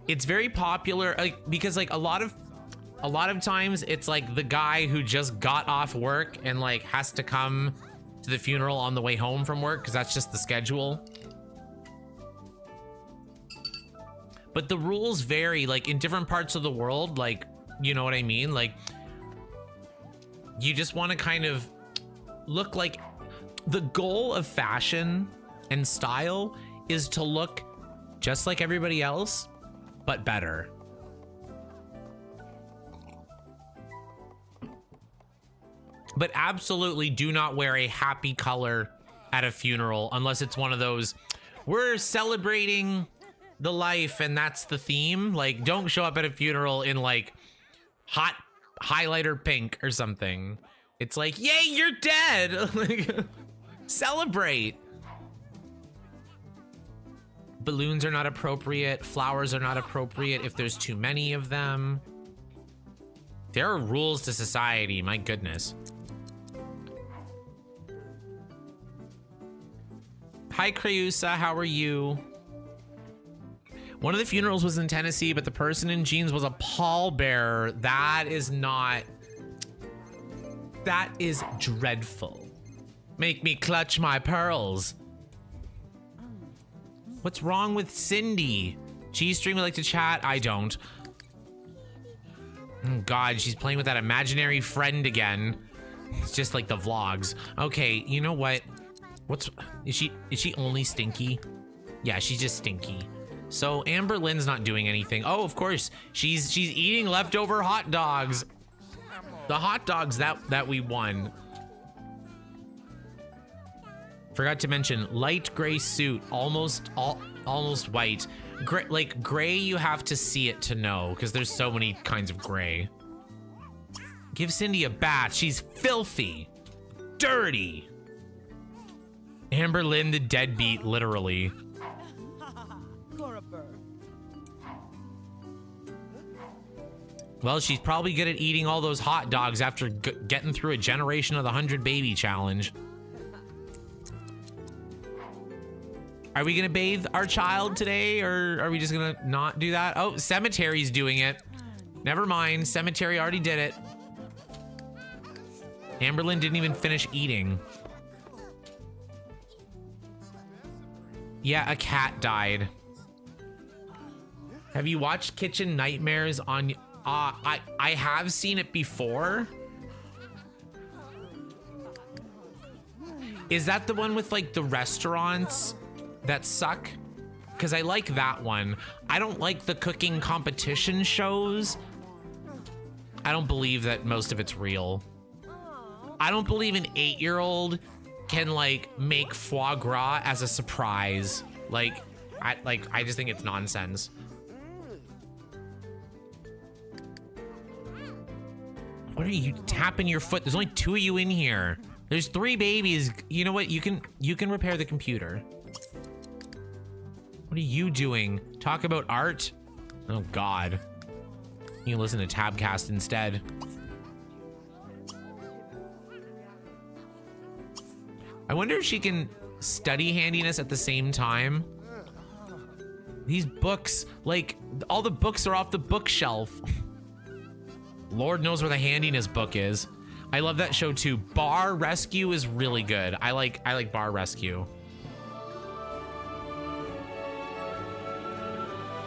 very popular, like, because like a lot of times it's like the guy who just got off work and like has to come to the funeral on the way home from work because that's just the schedule. But the rules vary like in different parts of the world, like, you know what I mean? Like, you just want to kind of look like, the goal of fashion and style is to look just like everybody else, but better. But absolutely do not wear a happy color at a funeral unless it's one of those, we're celebrating the life and that's the theme. Like, don't show up at a funeral in like hot highlighter pink or something. It's like, yay, you're dead. Like, celebrate. Balloons are not appropriate. Flowers are not appropriate if there's too many of them. There are rules to society, my goodness. Hi, Creusa, how are you? One of the funerals was in Tennessee, but the person in jeans was a pallbearer. That is dreadful. Make me clutch my pearls. What's wrong with Cindy? G-String would like to chat. I don't. Oh God, she's playing with that imaginary friend again. It's just like the vlogs. Okay, you know what? Is she only stinky? Yeah, she's just stinky. So Amberlynn's not doing anything. Oh, of course, she's eating leftover hot dogs. The hot dogs that we won. Forgot to mention light gray suit, almost white. Gray, like gray, you have to see it to know because there's so many kinds of gray. Give Cindy a bath. She's filthy. dirty. Amber Lynn, the deadbeat, literally. Well, she's probably good at eating all those hot dogs after getting through a generation of the 100 baby challenge. Are we gonna bathe our child today, or are we just gonna not do that? Oh, Cemetery's doing it. Never mind, Cemetery already did it. Amberlyn didn't even finish eating. Yeah, a cat died. Have you watched Kitchen Nightmares on... I have seen it before. Is that the one with like the restaurants that suck? Because I like that one. I don't like the cooking competition shows. I don't believe that most of it's real. I don't believe an 8-year-old can like make foie gras as a surprise. I just think it's nonsense. What are you tapping your foot? There's only 2 of you in here. There's 3 babies. You know what? You can repair the computer. What are you doing? Talk about art? Oh God. You can listen to Tabcast instead. I wonder if she can study handiness at the same time. These books, like, all the books are off the bookshelf. Lord knows where the handiness book is. I love that show too. Bar Rescue is really good. I like Bar Rescue.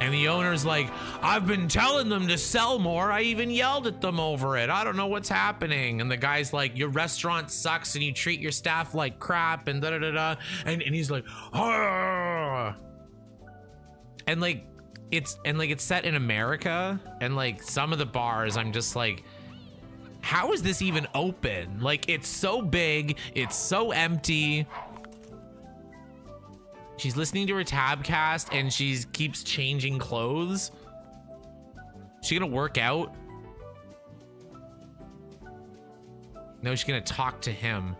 And the owner's like, I've been telling them to sell more. I even yelled at them over it. I don't know what's happening. And the guy's like, your restaurant sucks and you treat your staff like crap and da-da-da-da. And he's like, ah. And like, it's set in America, and like some of the bars, I'm just like, how is this even open? Like, it's so big, it's so empty. She's listening to her Tabcast and she keeps changing clothes. Is she gonna work out? No, she's gonna talk to him.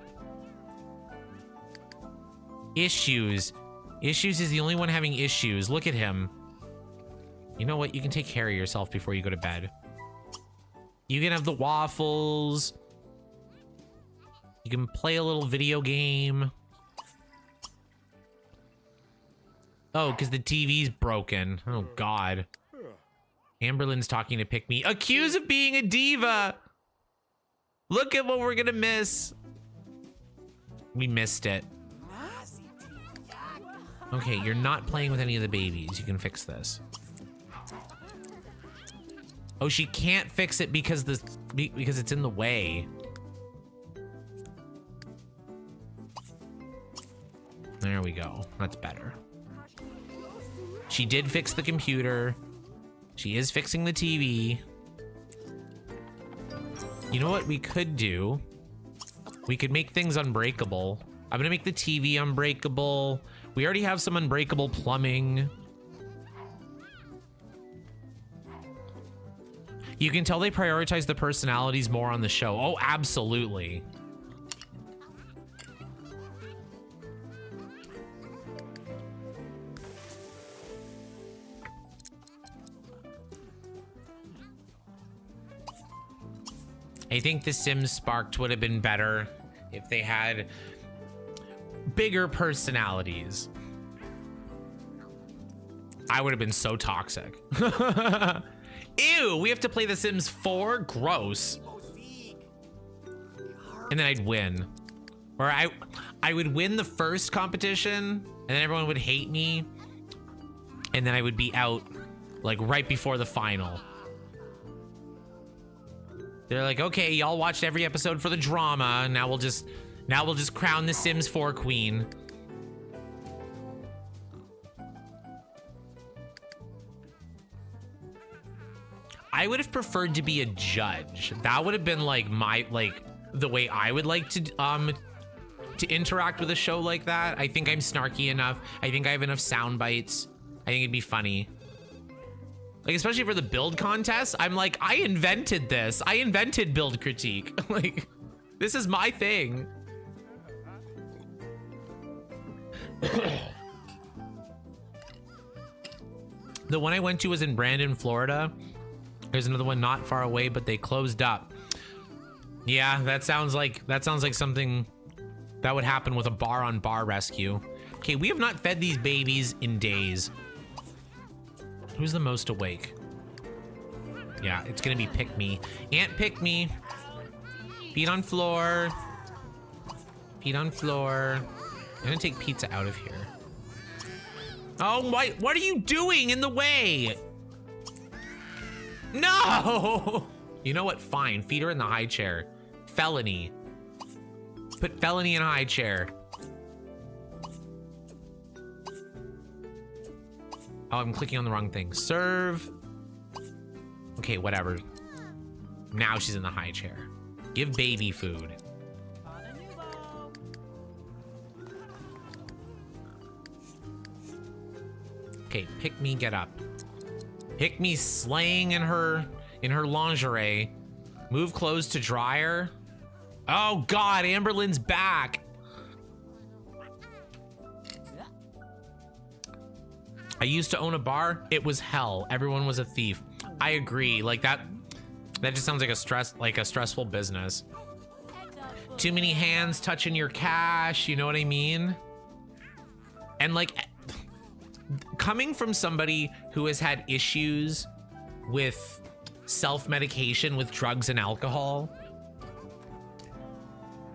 Issues. Issues is the only one having issues. Look at him. You know what? You can take care of yourself before you go to bed. You can have the waffles. You can play a little video game. Oh, because the TV's broken. Oh, God. Amberlyn's talking to Pick Me. Accused of being a diva. Look at what we're going to miss. We missed it. Okay, you're not playing with any of the babies. You can fix this. Oh, she can't fix it because it's in the way. There we go. That's better. She did fix the computer. She is fixing the TV. You know what we could do? We could make things unbreakable. I'm gonna make the TV unbreakable. We already have some unbreakable plumbing. You can tell they prioritize the personalities more on the show. Oh, absolutely. I think The Sims Sparked would have been better if they had bigger personalities. I would have been so toxic. Ew, we have to play The Sims 4? Gross. And then I'd win. Or I would win the first competition, and then everyone would hate me. And then I would be out, like, right before the final. They're like, okay, y'all watched every episode for the drama. Now we'll just crown the Sims 4 queen. I would have preferred to be a judge. That would have been like the way I would like to interact with a show like that. I think I'm snarky enough. I think I have enough sound bites. I think it'd be funny. Like, especially for the build contest, I'm like, I invented this. I invented build critique. Like, this is my thing. The one I went to was in Brandon, Florida. There's another one not far away, but they closed up. Yeah, that sounds like something that would happen with a bar-on-bar rescue. Okay, we have not fed these babies in days. Who's the most awake? Yeah, it's gonna be Pick Me. Aunt Pick Me. Feet on floor. Feet on floor. I'm gonna take pizza out of here. Oh my, what are you doing in the way? No! You know what? Fine. Feed her in the high chair. Felony. Put felony in high chair. Oh, I'm clicking on the wrong thing. Serve. Okay, whatever. Now she's in the high chair. Give baby food. Okay, Pick Me, get up. Pick Me slaying in her lingerie. Move clothes to dryer. Oh God, Amberlynn's back. I used to own a bar. It was hell. Everyone was a thief. I agree. Like that just sounds like a stressful business. Too many hands touching your cash, you know what I mean? And like, coming from somebody who has had issues with self-medication with drugs and alcohol,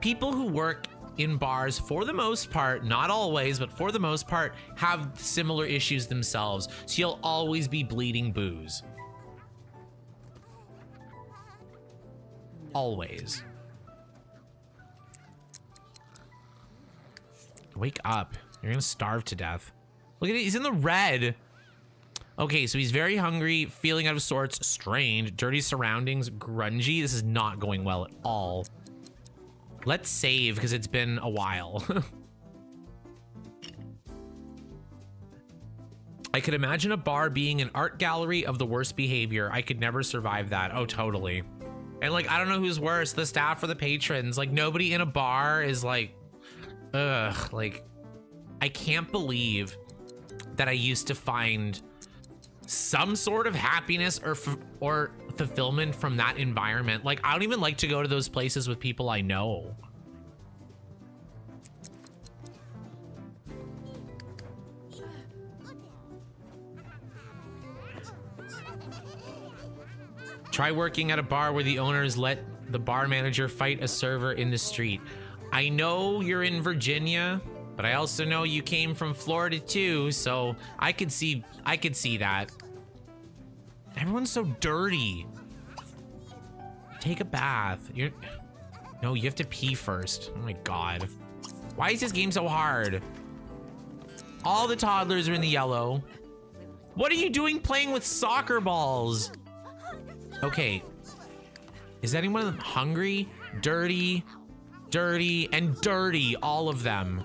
people who work in bars, for the most part, not always, but for the most part, have similar issues themselves. So you'll always be bleeding booze. Always. Wake up. You're gonna starve to death. Look at it, he's in the red. Okay, so he's very hungry, feeling out of sorts, strained, dirty surroundings, grungy. This is not going well at all. Let's save, because it's been a while. I could imagine a bar being an art gallery of the worst behavior. I could never survive that. Oh, totally. And like, I don't know who's worse, the staff or the patrons. Like, nobody in a bar is like, ugh, like, I can't believe that I used to find some sort of happiness or fulfillment from that environment. Like, I don't even like to go to those places with people I know. Try working at a bar where the owners let the bar manager fight a server in the street. I know you're in Virginia, but I also know you came from Florida too, so I could see that. Everyone's so dirty. Take a bath. No, you have to pee first. Oh my God. Why is this game so hard? All the toddlers are in the yellow. What are you doing playing with soccer balls? Okay. Is anyone of them hungry? Dirty, dirty, and dirty, all of them.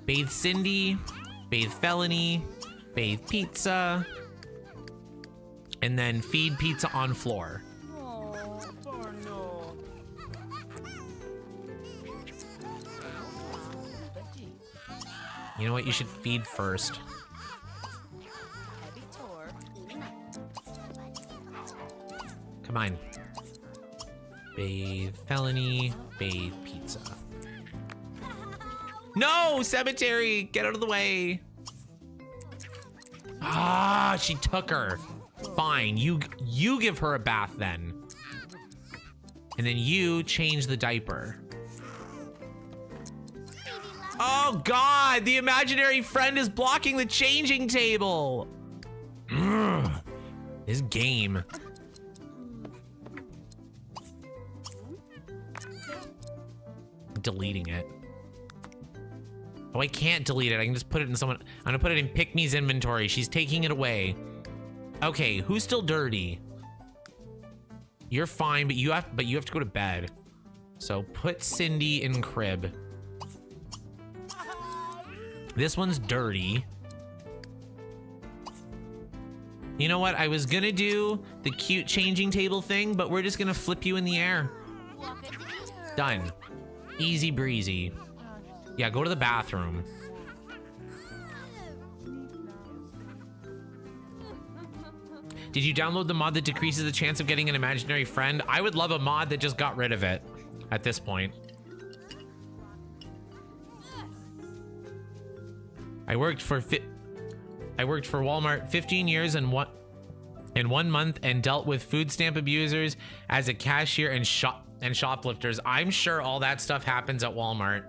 Bathe Cindy, bathe Felony, bathe Pizza, and then feed Pizza on floor. You know what? You should feed first. Come on. Bathe Felony, bathe Pizza. No, cemetery, get out of the way. Ah, she took her. Fine, you give her a bath then. And then you change the diaper. Oh God, the imaginary friend is blocking the changing table. Ugh, this game. Deleting it. Oh, I can't delete it. I can just put it in someone. I'm gonna put it in Pick Me's inventory. She's taking it away. Okay, who's still dirty? You're fine, but you have to go to bed. So put Cindy in crib. This one's dirty. You know what? I was gonna do the cute changing table thing, but we're just gonna flip you in the air. Done. Easy breezy. Yeah, go to the bathroom. Did you download the mod that decreases the chance of getting an imaginary friend? I would love a mod that just got rid of it at this point. I worked for Walmart 15 years and 1 month and dealt with food stamp abusers as a cashier and shoplifters. I'm sure all that stuff happens at Walmart.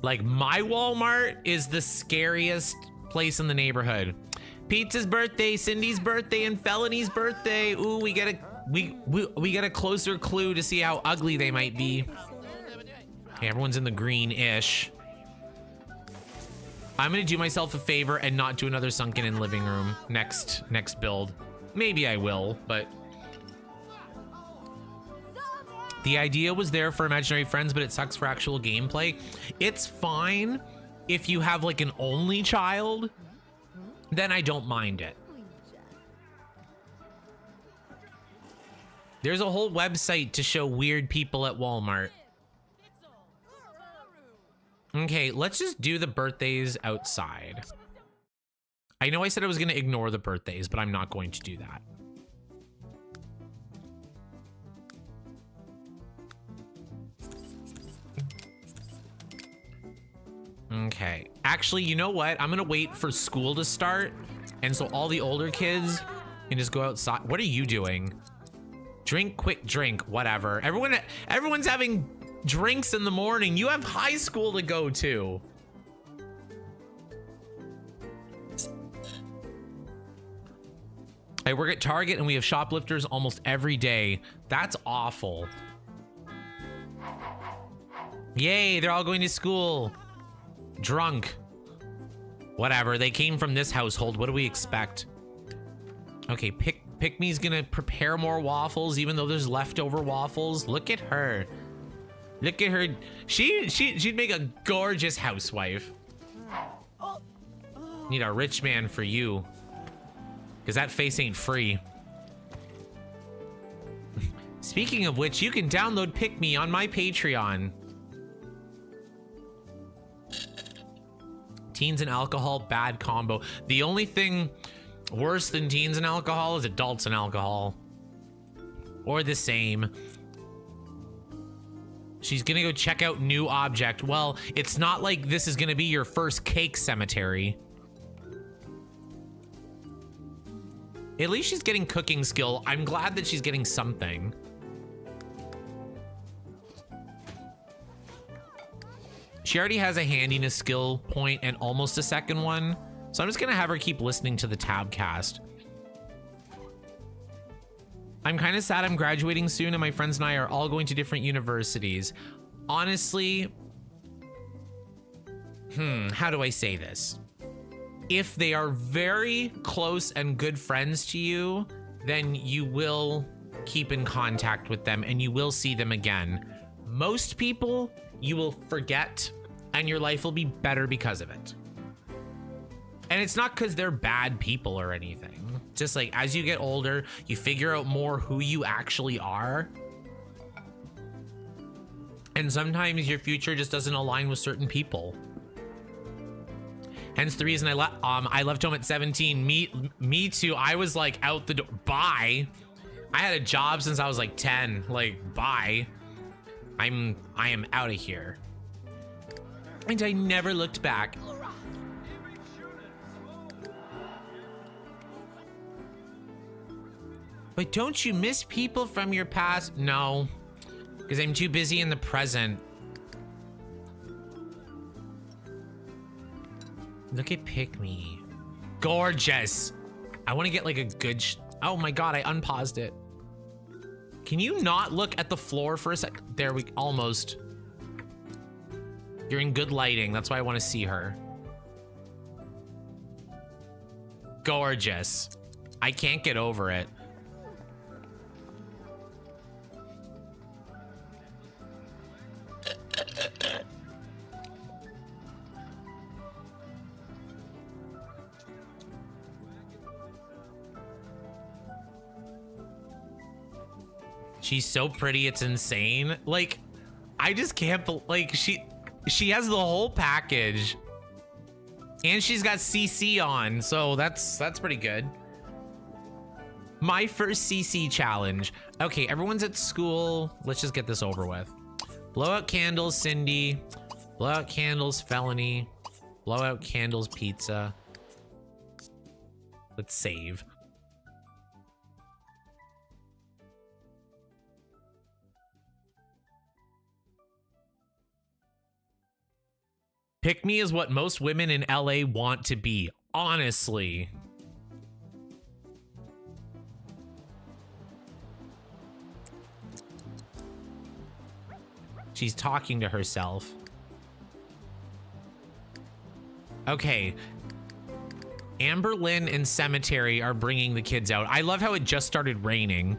Like, my Walmart is the scariest place in the neighborhood. Pizza's birthday, Cindy's birthday, and Felony's birthday. Ooh, we get a closer clue to see how ugly they might be. Okay, everyone's in the green-ish. I'm gonna do myself a favor and not do another sunken in living room next build. Maybe I will, but the idea was there for imaginary friends, but it sucks for actual gameplay. It's fine if you have like an only child, then I don't mind it. There's a whole website to show weird people at Walmart. Okay, let's just do the birthdays outside. I know I said I was going to ignore the birthdays, but I'm not going to do that. Okay. Actually, you know what? I'm going to wait for school to start. And so all the older kids can just go outside. What are you doing? Drink, quick drink, whatever. Everyone's having drinks in the morning. You have high school to go to. I work at Target and we have shoplifters almost every day. That's awful. Yay, they're all going to school. Drunk. Whatever, they came from this household. What do we expect? Okay, Pick Me's gonna prepare more waffles even though there's leftover waffles. Look at her. Look at her. She'd make a gorgeous housewife. Need a rich man for you. Because that face ain't free. Speaking of which, you can download Pick Me on my Patreon. Teens and alcohol, bad combo. The only thing worse than teens and alcohol is adults and alcohol. Or the same. She's gonna go check out new object. Well, it's not like this is gonna be your first cake cemetery. At least she's getting cooking skill. I'm glad that she's getting something. She already has a handiness skill point and almost a second one. So I'm just gonna have her keep listening to the tabcast. I'm kind of sad I'm graduating soon and my friends and I are all going to different universities. Honestly, how do I say this? If they are very close and good friends to you, then you will keep in contact with them and you will see them again. Most people you will forget and your life will be better because of it. And it's not because they're bad people or anything. Just like as you get older, you figure out more who you actually are. And sometimes your future just doesn't align with certain people. Hence the reason I left home at 17. Me too. I was like out the door. Bye. I had a job since I was like 10. Like, bye. I am out of here. And I never looked back. But don't you miss people from your past? No, because I'm too busy in the present. Look at Pick Me. Gorgeous. I want to get like a good oh my god, I unpaused it. Can you not look at the floor for a sec? There we almost. You're in good lighting. That's why I want to see her. Gorgeous. I can't get over it. She's so pretty, it's insane. Like, I just can't like she has the whole package. And she's got CC on, so that's pretty good. My first CC challenge. Okay, everyone's at school. Let's just get this over with. Blow out candles, Cindy. Blow out candles, Felony. Blow out candles, Pizza. Let's save. Pick me is what most women in LA want to be, honestly. She's talking to herself. Okay. Amber Lynn and Cemetery are bringing the kids out. I love how it just started raining.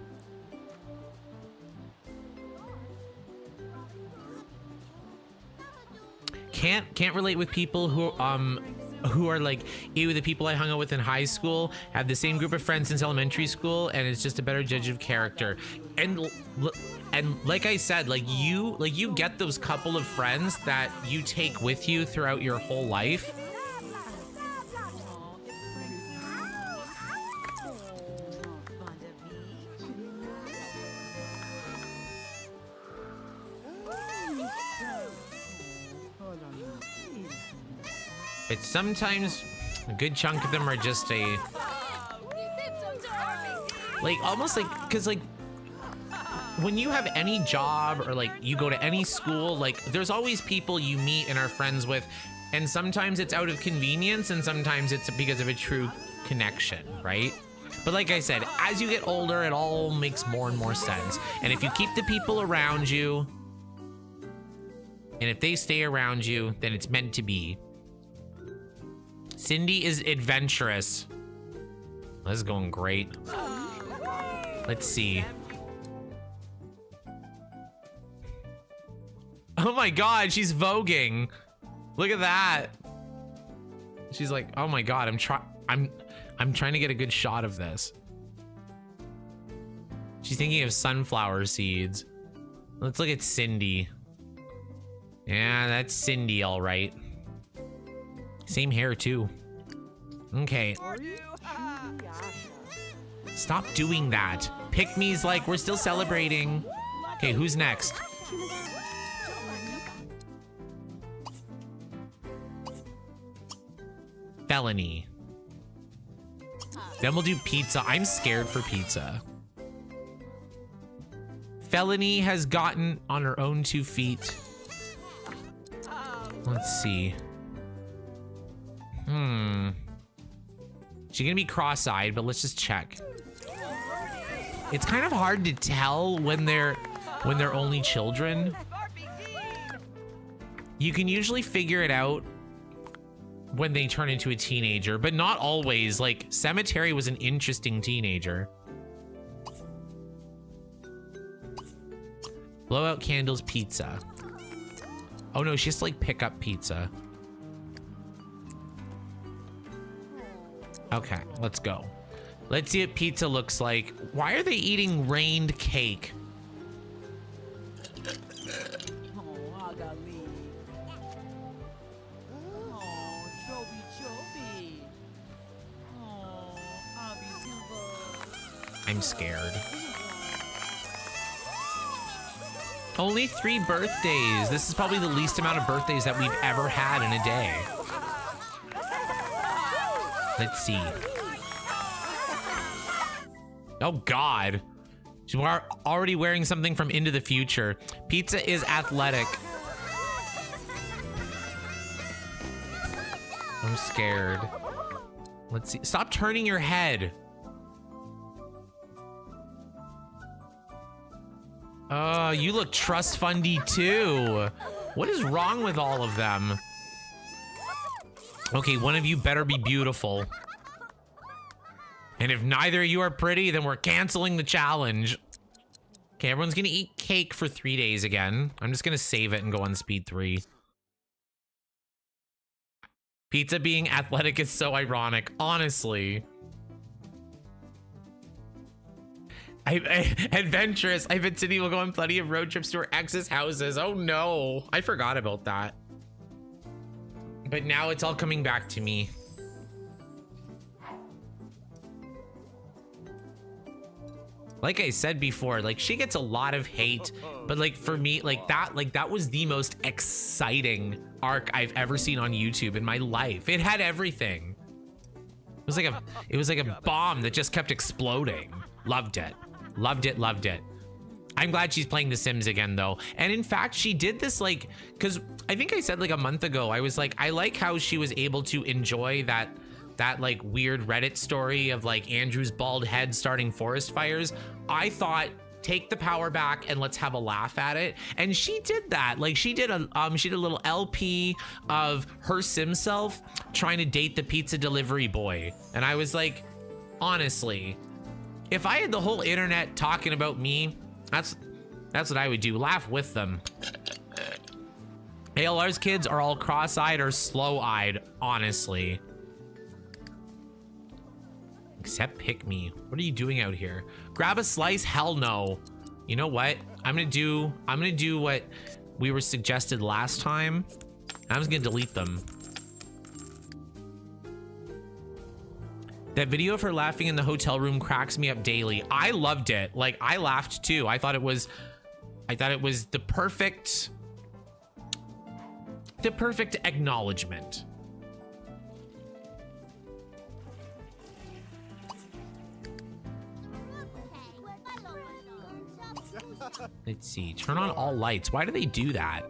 Can't relate with people who are like, ew, the people I hung out with in high school have the same group of friends since elementary school, and it's just a better judge of character. And like I said, like you get those couple of friends that you take with you throughout your whole life. But sometimes a good chunk of them are just a, like, almost like, because like when you have any job or like you go to any school, like there's always people you meet and are friends with, and sometimes it's out of convenience and sometimes it's because of a true connection, right? But like I said, as you get older, it all makes more and more sense. And if you keep the people around you, and if they stay around you, then it's meant to be. Cindy is adventurous. This is going great. Let's see. Oh my god, she's voguing. Look at that. She's like, oh my god, I'm trying to get a good shot of this. She's thinking of sunflower seeds. Let's look at Cindy. Yeah, that's Cindy, all right. Same hair too. Okay. Stop doing that. Pick me's like, we're still celebrating. Okay, who's next? Felony. Then we'll do Pizza. I'm scared for Pizza. Felony has gotten on her own 2 feet. Let's see. She's gonna be cross-eyed, but let's just check. It's kind of hard to tell when they're only children. You can usually figure it out when they turn into a teenager, but not always. Like, Cemetery was an interesting teenager. Blow out candles, Pizza. Oh no, she has to like pick up Pizza. Okay, let's go. Let's see what Pizza looks like. Why are they eating rained cake? I'm scared. Only 3 birthdays. This is probably the least amount of birthdays that we've ever had in a day. Let's see. Oh God. She's already wearing something from Into the Future. Pizza is athletic. I'm scared. Let's see. Stop turning your head. Oh, you look trust fundy too. What is wrong with all of them? Okay, one of you better be beautiful. And if neither of you are pretty, then we're canceling the challenge. Okay, everyone's gonna eat cake for 3 days again. I'm just gonna save it and go on speed 3. Pizza being athletic is so ironic, honestly. Adventurous. I bet Cindy will go on plenty of road trips to her ex's houses. Oh no, I forgot about that. But now it's all coming back to me. Like I said before, like she gets a lot of hate, but like for me, like that was the most exciting arc I've ever seen on YouTube in my life. It had everything. It was like a bomb that just kept exploding. Loved it. Loved it, loved it. I'm glad she's playing The Sims again though. And in fact, she did this like, cause I think I said like a month ago, I was like, I like how she was able to enjoy that like weird Reddit story of like Andrew's bald head starting forest fires. I thought, take the power back and let's have a laugh at it. And she did that. Like she did a little LP of her sim self trying to date the pizza delivery boy. And I was like, honestly, if I had the whole internet talking about me, that's what I would do. Laugh with them. ALR's kids are all cross-eyed or slow-eyed, honestly. Except Pick Me. What are you doing out here? Grab a slice? Hell no. You know what? I'm gonna do what we were suggested last time. I'm just gonna delete them. That video of her laughing in the hotel room cracks me up daily. I loved it. Like I laughed too. I thought it was the perfect acknowledgement. Let's see. Turn on all lights. Why do they do that?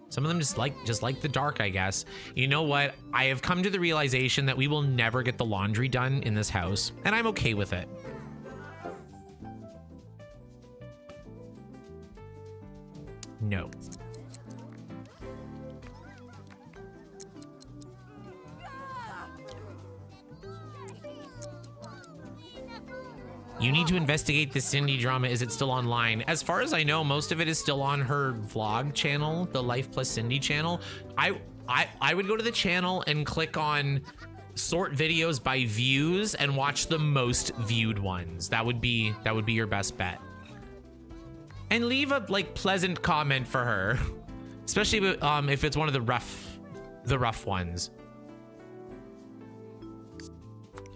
Some of them just like the dark, I guess. You know what? I have come to the realization that we will never get the laundry done in this house, and I'm okay with it. No. You need to investigate the Cindy drama. Is it still online? As far as I know, most of it is still on her vlog channel, the Life Plus Cindy channel. I would go to the channel and click on sort videos by views and watch the most viewed ones. That would be your best bet. And leave a like pleasant comment for her, especially if it's one of the rough ones.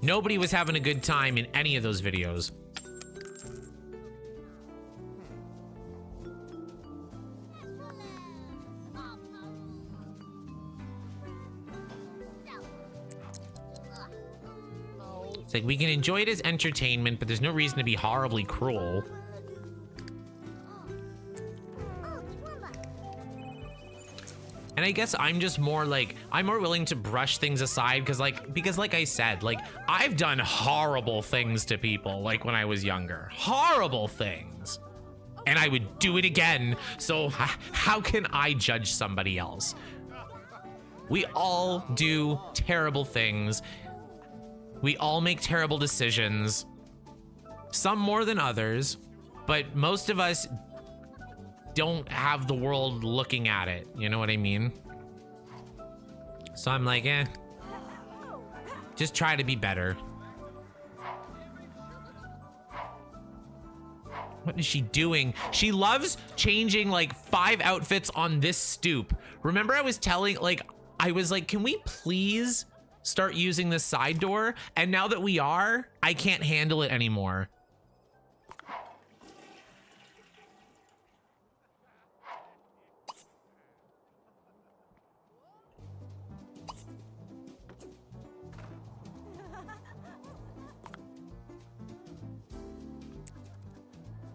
Nobody was having a good time in any of those videos. It's like we can enjoy it as entertainment, but there's no reason to be horribly cruel. And I guess I'm just more like, I'm more willing to brush things aside because like I said, like I've done horrible things to people like when I was younger. Horrible things. And I would do it again. So how can I judge somebody else? We all do terrible things. We all make terrible decisions. Some more than others, but most of us don't have the world looking at it. You know what I mean? So I'm like, just try to be better. What is she doing? She loves changing like 5 outfits on this stoop. Remember I was like, can we please start using this side door? And now that we are, I can't handle it anymore.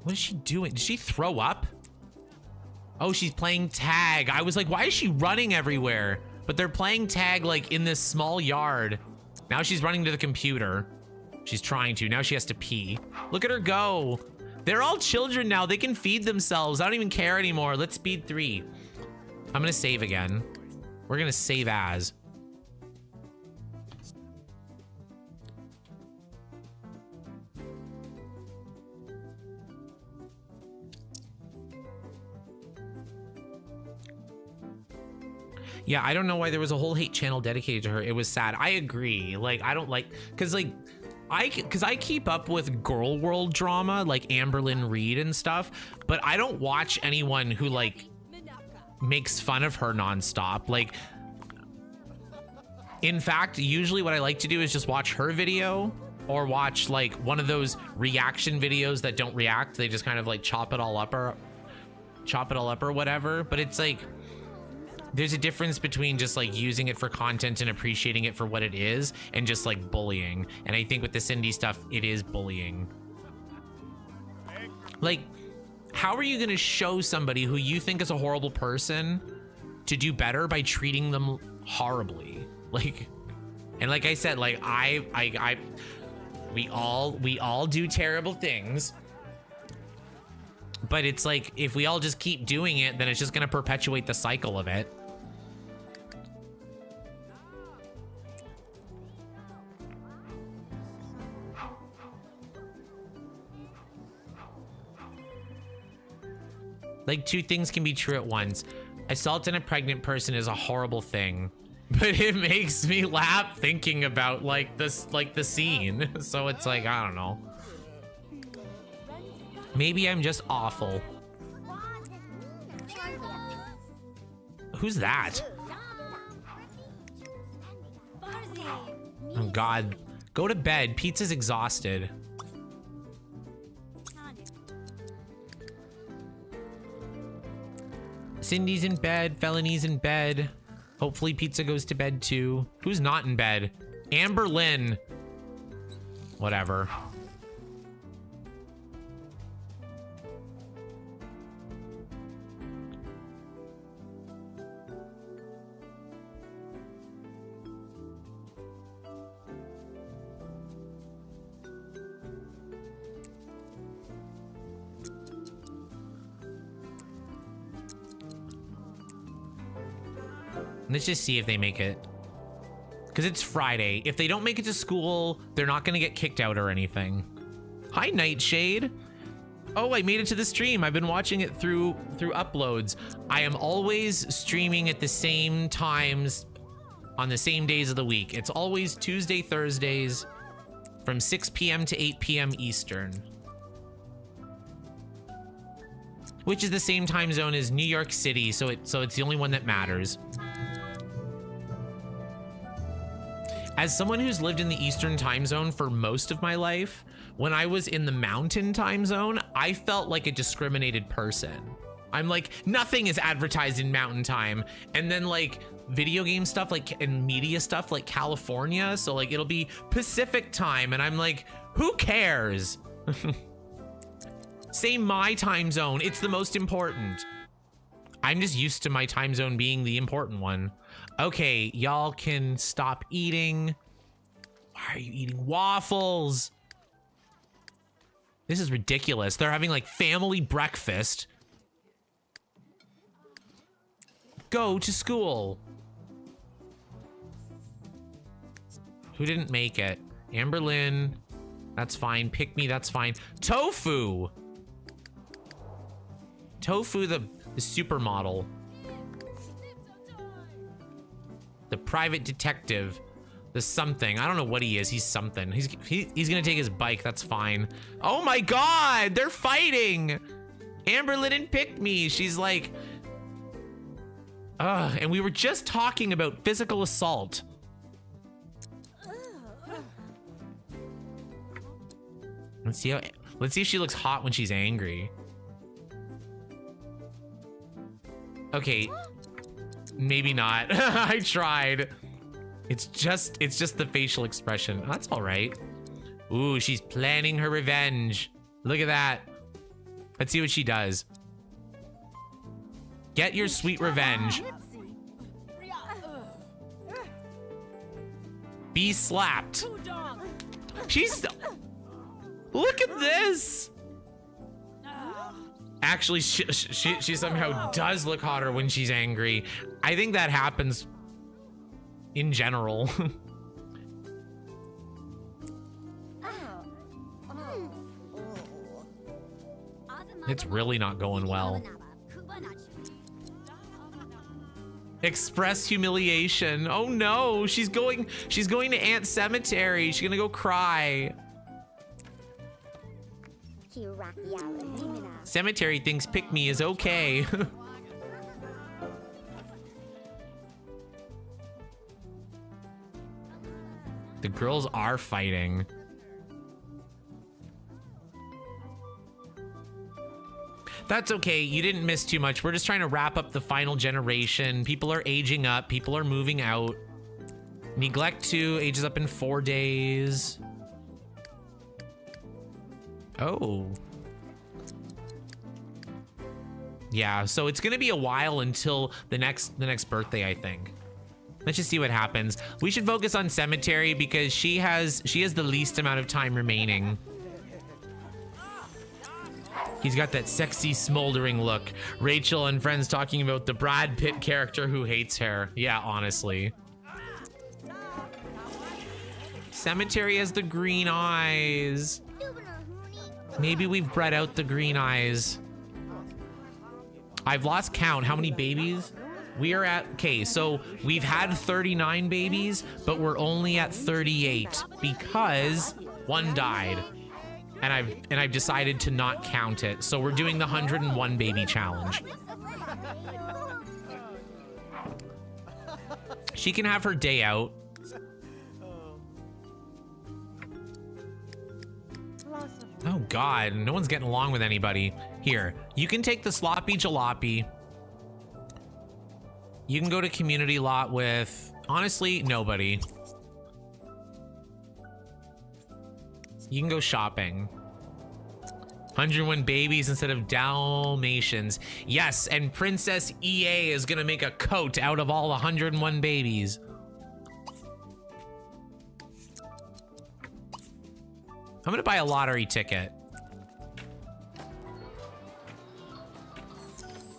What is she doing? Did she throw up? Oh, she's playing tag. I was like, why is she running everywhere? But they're playing tag like in this small yard. Now she's running to the computer. She's trying to. Now she has to pee. Look at her go. They're all children now. They can feed themselves. I don't even care anymore. Let's speed 3. I'm gonna save again. We're gonna save as. Yeah, I don't know why there was a whole hate channel dedicated to her. It was sad. I agree. Like, I don't like, because like, because I keep up with girl world drama like Amberlynn Reed and stuff, but I don't watch anyone who like makes fun of her nonstop. Like, in fact, usually what I like to do is just watch her video or watch like one of those reaction videos that don't react. They just kind of like chop it all up or whatever. But it's like, there's a difference between just like using it for content and appreciating it for what it is and just like bullying. And I think with the Cindy stuff, it is bullying. Like, how are you going to show somebody who you think is a horrible person to do better by treating them horribly? Like, and like I said, like we all do terrible things, but it's like, if we all just keep doing it, then it's just going to perpetuate the cycle of it. Like, two things can be true at once. Assaulting a pregnant person is a horrible thing, but it makes me laugh thinking about like this, like the scene. So it's like, I don't know. Maybe I'm just awful. Who's that? Oh God, go to bed. Pizza's exhausted. Cindy's in bed, Felony's in bed. Hopefully Pizza goes to bed too. Who's not in bed? Amberlynn. Whatever. Let's just see if they make it. Because it's Friday. If they don't make it to school, they're not going to get kicked out or anything. Hi, Nightshade. Oh, I made it to the stream. I've been watching it through uploads. I am always streaming at the same times on the same days of the week. It's always Tuesday, Thursdays from 6 p.m. to 8 p.m. Eastern. Which is the same time zone as New York City, so it's the only one that matters. As someone who's lived in the Eastern time zone for most of my life, when I was in the Mountain time zone, I felt like a discriminated person. I'm like, nothing is advertised in Mountain time. And then like video game stuff, like, and media stuff like California. So like it'll be Pacific time. And I'm like, who cares? Say my time zone. It's the most important. I'm just used to my time zone being the important one. Okay, y'all can stop eating. Why are you eating waffles? This is ridiculous. They're having like family breakfast. Go to school. Who didn't make it? Amberlynn. That's fine. Pick me, that's fine. Tofu. Tofu, the supermodel. The private detective. The something. I don't know what he is. He's something. He's gonna take his bike. That's fine. Oh my God, they're fighting. Amberlynn and Pick Me. She's like, and we were just talking about physical assault. Let's see if she looks hot when she's angry. Okay. Maybe not. I tried. It's just the facial expression. That's all right. Ooh, she's planning her revenge. Look at that. Let's see what she does. Get your sweet revenge. Be slapped. She's... Look at this. Actually, she somehow does look hotter when she's angry. I think that happens in general. It's really not going well. Express humiliation. Oh no, she's going to Aunt Cemetery. She's gonna go cry. Cemetery thinks pick me is okay. The girls are fighting. That's okay. You didn't miss too much. We're just trying to wrap up the final generation. People are aging up. People are moving out. Neglect 2 ages up in 4 days. Oh. Yeah, so it's gonna be a while until the next birthday, I think. Let's just see what happens. We should focus on Cemetery because she has the least amount of time remaining. He's got that sexy smoldering look. Rachel and friends talking about the Brad Pitt character who hates her. Yeah, honestly. Cemetery has the green eyes. Maybe we've bred out the green eyes. I've lost count. How many babies? We are at, okay, so we've had 39 babies, but we're only at 38 because one died. And I've decided to not count it. So we're doing the 101 baby challenge. She can have her day out. Oh God, no one's getting along with anybody. Here, you can take the sloppy jalopy. You can go to community lot with, honestly, nobody. You can go shopping. 101 babies instead of Dalmatians. Yes, and Princess EA is gonna make a coat out of all 101 babies. I'm gonna buy a lottery ticket.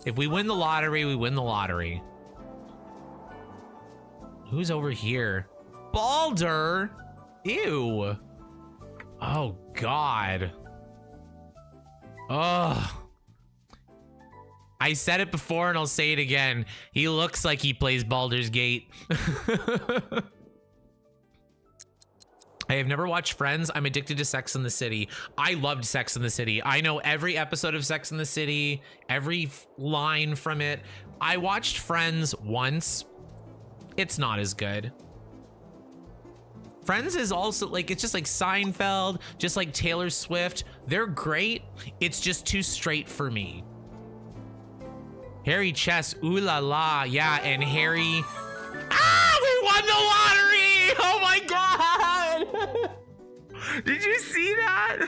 If we win the lottery, we win the lottery. Who's over here? Balder! Ew. Oh, God. Ugh. I said it before and I'll say it again. He looks like he plays Baldur's Gate. I have never watched Friends. I'm addicted to Sex and the City. I loved Sex and the City. I know every episode of Sex and the City, every line from it. I watched Friends once. It's not as good. Friends is also like, it's just like Seinfeld, just like Taylor Swift. They're great. It's just too straight for me. Harry Chess, ooh la la. Yeah, and Harry. Ah, we won the lottery! Oh my God! Did you see that?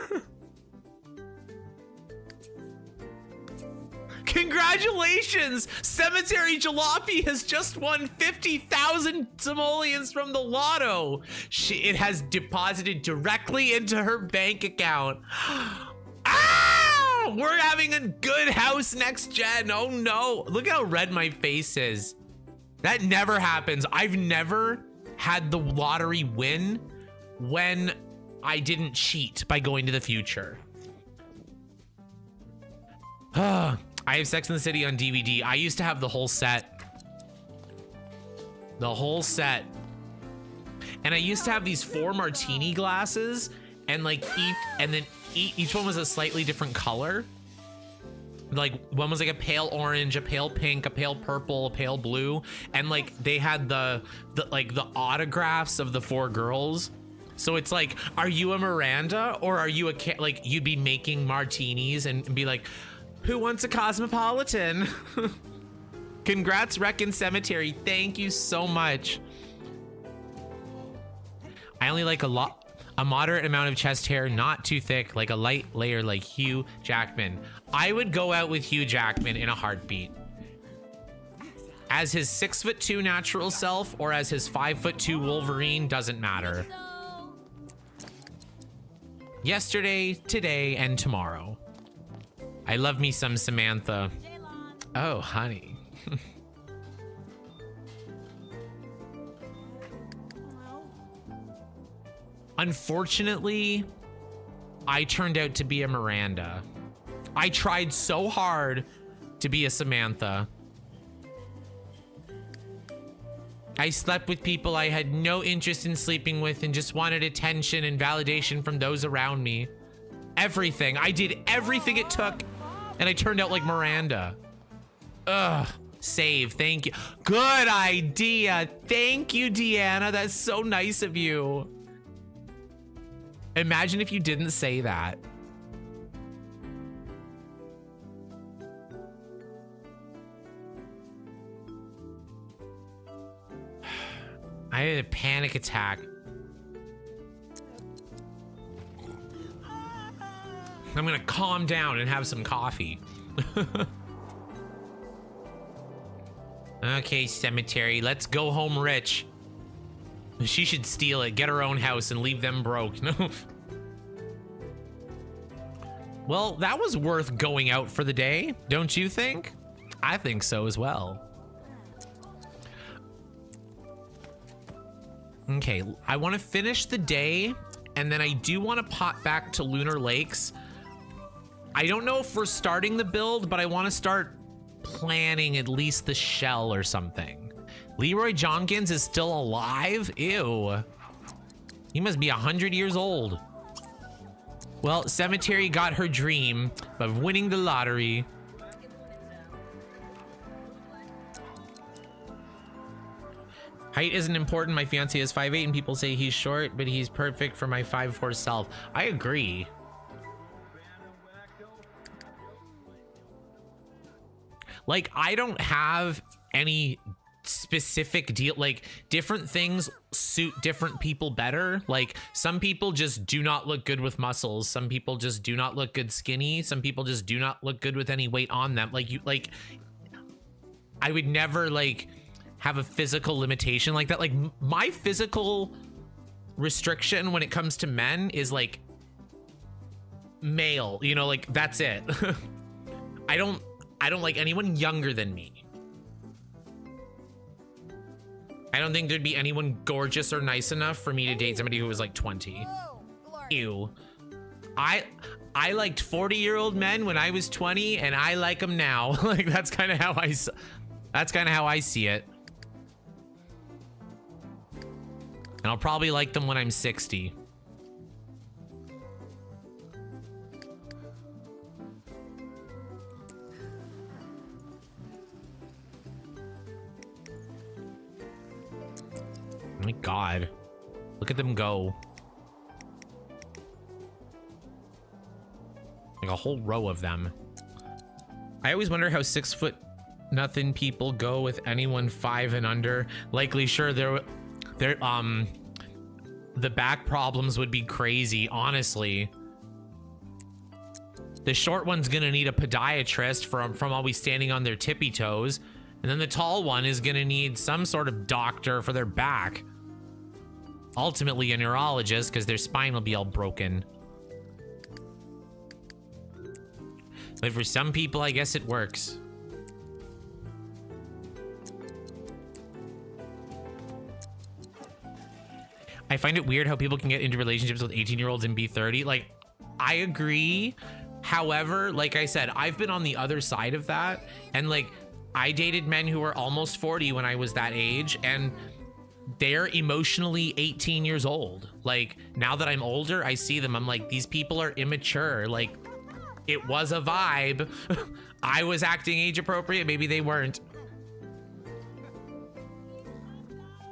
Congratulations! Cemetery Jalopy has just won 50,000 simoleons from the lotto. It has deposited directly into her bank account. Ah! We're having a good house next gen. Oh no. Look how red my face is. That never happens. I've never had the lottery win when I didn't cheat by going to the future. I have Sex and the City on DVD. I used to have the whole set. The whole set. And I used to have these 4 martini glasses and like each one was a slightly different color. Like one was like a pale orange, a pale pink, a pale purple, a pale blue. And like they had the autographs of the 4 girls. So it's like, are you a Miranda or are you like you'd be making martinis and be like, who wants a Cosmopolitan? Congrats, Reckon Cemetery. Thank you so much. I only like a moderate amount of chest hair, not too thick, like a light layer like Hugh Jackman. I would go out with Hugh Jackman in a heartbeat. As his 6'2" natural self or as his 5'2" Wolverine, doesn't matter. Yesterday, today, and tomorrow. I love me some Samantha. Oh, honey. Unfortunately, I turned out to be a Miranda. I tried so hard to be a Samantha. I slept with people I had no interest in sleeping with and just wanted attention and validation from those around me. Everything. I did everything it took, and I turned out like Miranda. Ugh. Save. Thank you. Good idea. Thank you, Deanna. That's so nice of you. Imagine if you didn't say that. I had a panic attack. I'm gonna calm down and have some coffee. Okay, cemetery, let's go home rich. She should steal it, get her own house, and leave them broke. No. Well, that was worth going out for the day, don't you think? I think so as well. Okay, I want to finish the day, and then I do want to pop back to Lunar Lakes. I don't know if we're starting the build, but I want to start planning at least the shell or something. Leroy Jenkins is still alive? Ew. He must be 100 years old. Well, Cemetery got her dream of winning the lottery. Height isn't important. My fiance is 5'8", and people say he's short, but he's perfect for my 5'4" self. I agree. Like, I don't have any specific deal. Like, different things suit different people better. Like, some people just do not look good with muscles. Some people just do not look good skinny. Some people just do not look good with any weight on them. Like, I would never, like, have a physical limitation like that. Like, my physical restriction when it comes to men is, like, male. You know, like, that's it. I don't like anyone younger than me. I don't think there'd be anyone gorgeous or nice enough for me to date somebody who was like 20. Ew. I liked 40-year-old men when I was 20, and I like them now. Like, that's kind of how I see it. And I'll probably like them when I'm 60. Oh my God, look at them go. Like a whole row of them. I always wonder how 6'0" people go with anyone 5 and under. Likely, sure, the back problems would be crazy, honestly. The short one's gonna need a podiatrist from always standing on their tippy toes. And then the tall one is gonna need some sort of doctor for their back. Ultimately a neurologist, because their spine will be all broken. But for some people, I guess it works. I find it weird how people can get into relationships with 18-year-olds and be 30. Like, I agree. However, like I said, I've been on the other side of that. And, like, I dated men who were almost 40 when I was that age, and they're emotionally 18 years old. Like, now that I'm older, I see them, I'm like, these people are immature. Like, it was a vibe. I was acting age appropriate, maybe they weren't.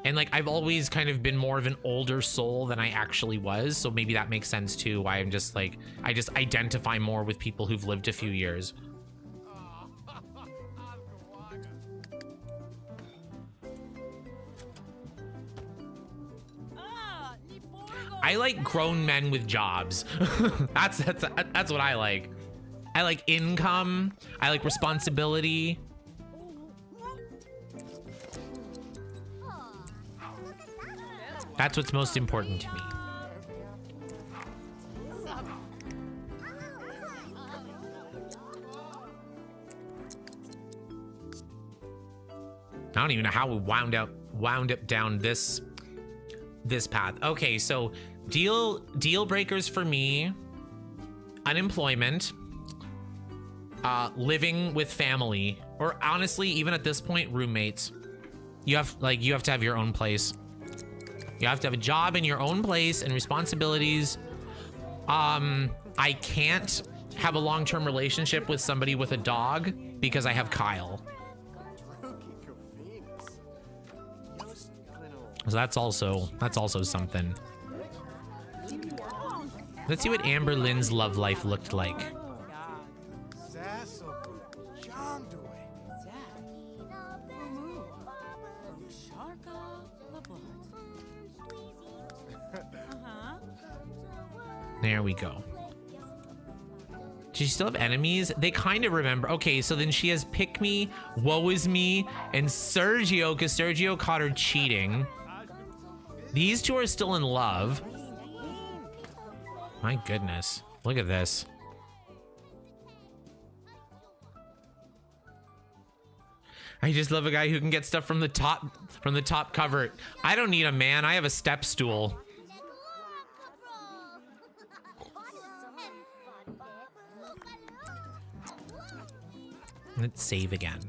And, like, I've always kind of been more of an older soul than I actually was, so maybe that makes sense too, why I'm just like, I just identify more with people who've lived a few years. I like grown men with jobs. That's what I like. I like income. I like responsibility. That's what's most important to me. I don't even know how we wound up down this path. Okay, so deal breakers for me: unemployment, living with family, or honestly, even at this point, roommates. You have to have your own place. You have to have a job in your own place and responsibilities. I can't have a long-term relationship with somebody with a dog because I have Kyle. So that's also something. Let's see what Amber Lynn's love life looked like. There we go. Does she still have enemies? They kind of remember. Okay, so then she has Pick Me, Woe Is Me, and Sergio, because Sergio caught her cheating. These two are still in love. My goodness. Look at this. I just love a guy who can get stuff from the top cover. I don't need a man. I have a step stool. Let's save again.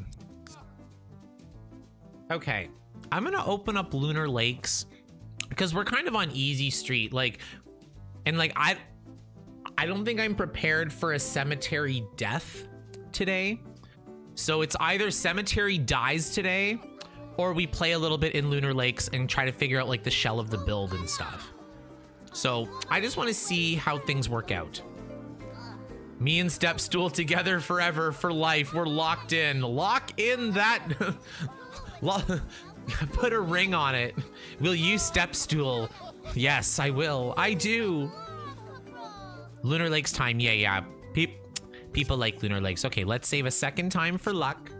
Okay, I'm gonna open up Lunar Lakes because we're kind of on easy street. I don't think I'm prepared for a cemetery death today. So it's either cemetery dies today or we play a little bit in Lunar Lakes and try to figure out like the shell of the build and stuff. So I just want to see how things work out. Me and Stepstool together forever for life. We're locked in. Lock in that. Put a ring on it. Will you Stepstool? Yes, I will. I do. Lunar Lakes time. Yeah. People like Lunar Lakes. Okay, let's save a second time for luck.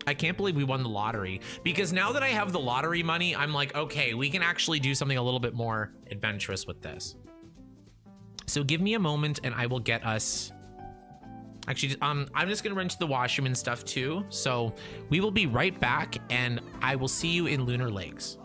I can't believe we won the lottery, because now that I have the lottery money, I'm like, okay, we can actually do something a little bit more adventurous with this. So give me a moment and I will get us... Actually, I'm just gonna run to the washroom and stuff too. So we will be right back and I will see you in Lunar Lakes.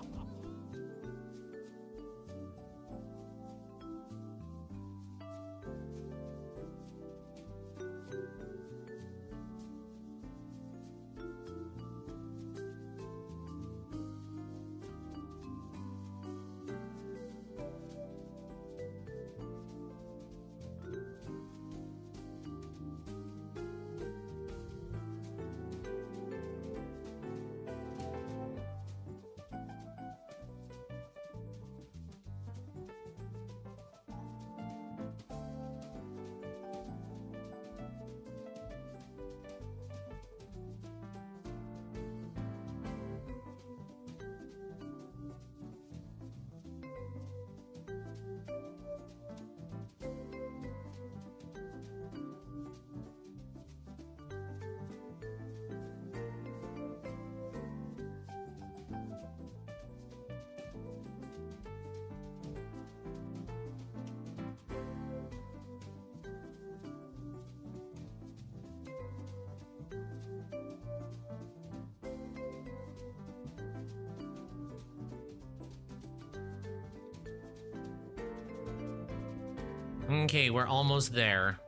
Okay, we're almost there.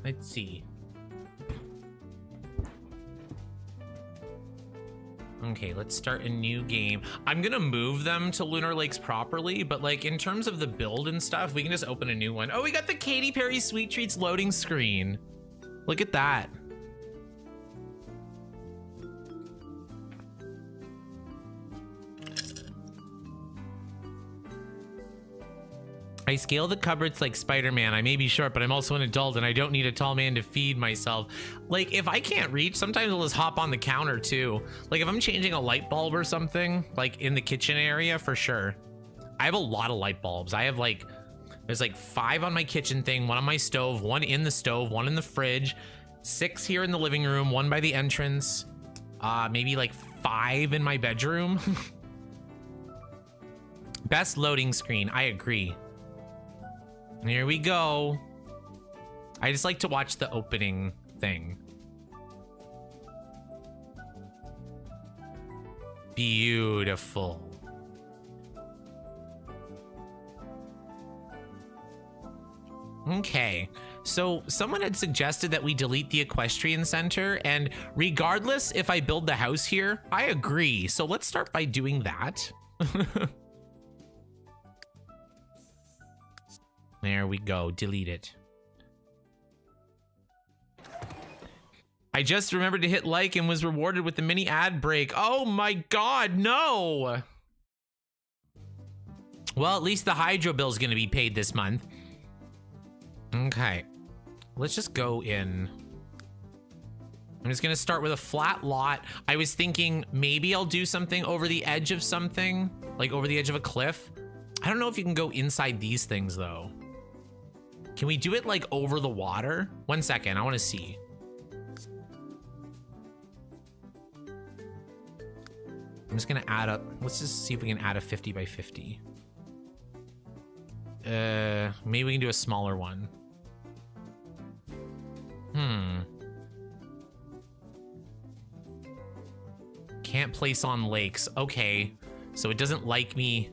Let's see. Okay, let's start a new game. I'm gonna move them to Lunar Lakes properly, but like in terms of the build and stuff, we can just open a new one. Oh, we got the Katy Perry Sweet Treats loading screen. Look at that. I scale the cupboards like Spider-Man. I may be short, but I'm also an adult and I don't need a tall man to feed myself. Like, if I can't reach, sometimes I'll just hop on the counter too. Like, if I'm changing a light bulb or something, like in the kitchen area, for sure. I have a lot of light bulbs. I have like, there's like 5 on my kitchen thing, 1 on my stove, 1 in the stove, 1 in the fridge, 6 here in the living room, 1 by the entrance, maybe like 5 in my bedroom. Best loading screen, I agree. Here we go. I just like to watch the opening thing. Beautiful. Okay, so someone had suggested that we delete the equestrian center, and regardless if I build the house here, I agree. So let's start by doing that. There we go, delete it. I just remembered to hit like and was rewarded with the mini ad break. Oh my God, no. Well, at least the hydro bill is going to be paid this month. Okay, let's just go in. I'm just going to start with a flat lot. I was thinking maybe I'll do something over the edge of something, like over the edge of a cliff. I don't know if you can go inside these things though. Can we do it like over the water? 1 second, I want to see. I'm just gonna add up. Let's just see if we can add a 50 by 50. Maybe we can do a smaller one. Can't place on lakes. Okay, so it doesn't like me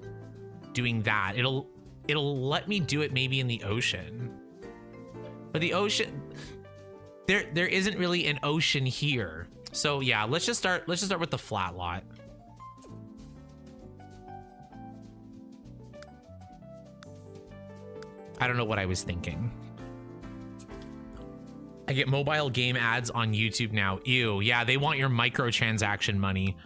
doing that. It'll let me do it maybe in the ocean. But the ocean, there isn't really an ocean here. So yeah, let's just start with the flat lot. I don't know what I was thinking. I get mobile game ads on YouTube now. Ew, yeah, they want your microtransaction money.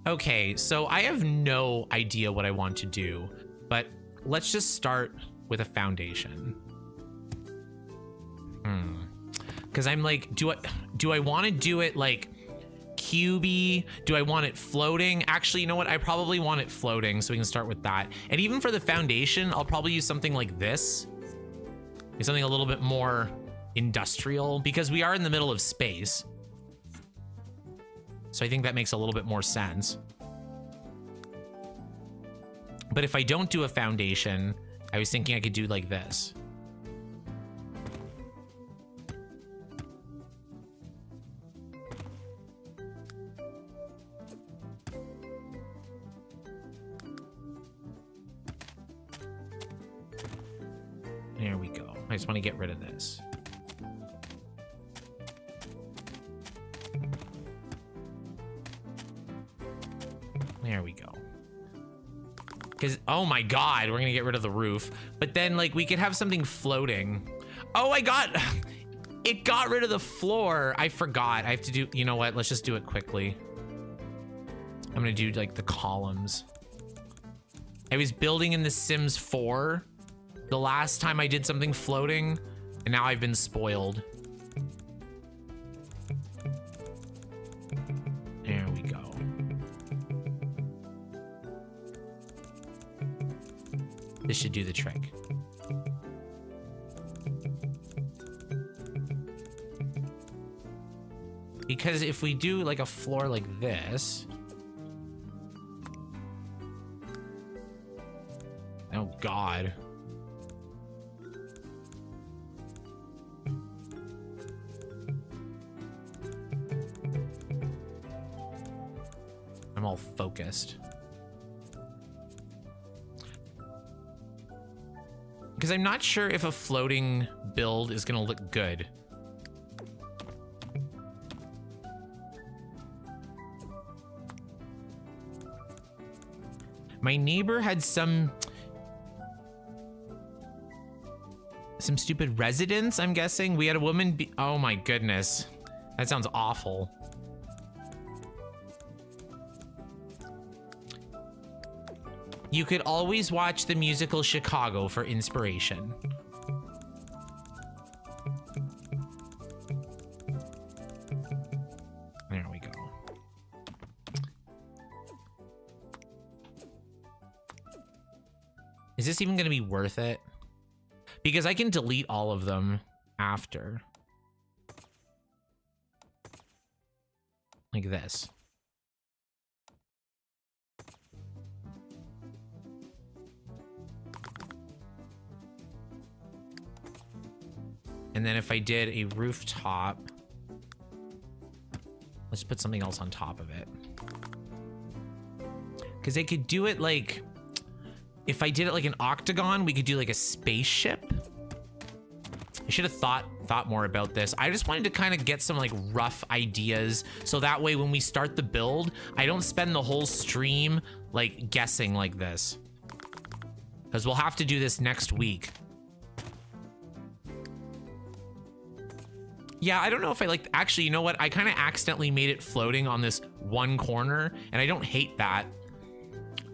Okay, so I have no idea what I want to do, but let's just start with a foundation. Because I'm like, do I want to do it like cubey? Do I want it floating? Actually, you know what? I probably want it floating, so we can start with that. And even for the foundation, I'll probably use something like this. Something a little bit more industrial, because we are in the middle of space. So I think that makes a little bit more sense. But if I don't do a foundation, I was thinking I could do like this. There we go. I just want to get rid of this. There we go. Because, oh my God, we're going to get rid of the roof. But then, like, we could have something floating. Oh, it got rid of the floor. I forgot. I have to do, you know what? Let's just do it quickly. I'm going to do, like, the columns. I was building in The Sims 4 the last time I did something floating, and now I've been spoiled. There we go. This should do the trick. Because if we do like a floor like this. Oh God. I'm all focused. Because I'm not sure if a floating build is gonna look good. My neighbor had some stupid residence, I'm guessing. We had a woman be, oh my goodness. That sounds awful. You could always watch the musical Chicago for inspiration. There we go. Is this even going to be worth it? Because I can delete all of them after. Like this. And then if I did a rooftop, let's put something else on top of it. Because they could do it like, if I did it like an octagon, we could do like a spaceship. should have thought more about this. I just wanted to kind of get some like rough ideas, so that way when we start the build, I don't spend the whole stream like guessing like this. Because we'll have to do this next week. Yeah, I don't know if I like, actually, you know what? I kind of accidentally made it floating on this one corner, and I don't hate that.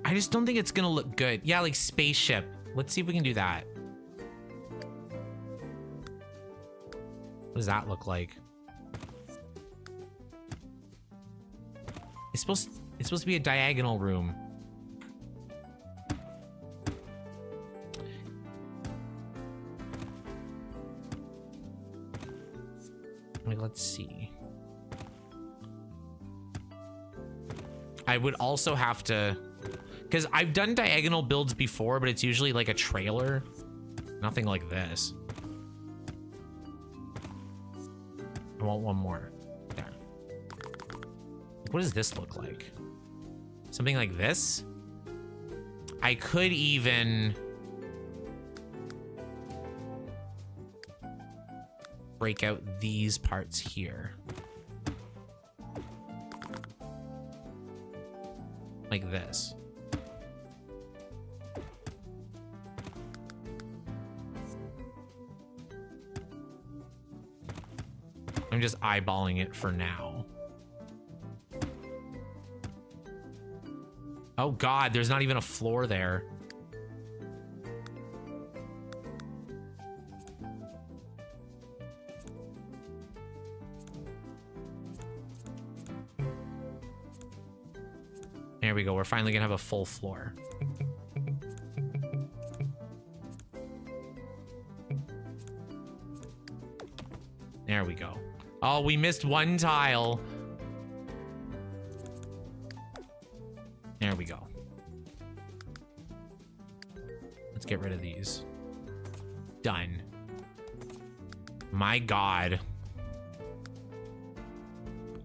I just don't think it's gonna look good. Yeah, like spaceship. Let's see if we can do that. What does that look like? It's supposed to be a diagonal room. Let's see. I would also have to, because I've done diagonal builds before, but it's usually like a trailer. Nothing like this. I want one more. There. What does this look like? Something like this? I could even break out these parts here. Like this. I'm just eyeballing it for now. Oh God, there's not even a floor there. There we go. We're finally gonna have a full floor. There we go. Oh, we missed one tile. There we go. Let's get rid of these. Done. My God.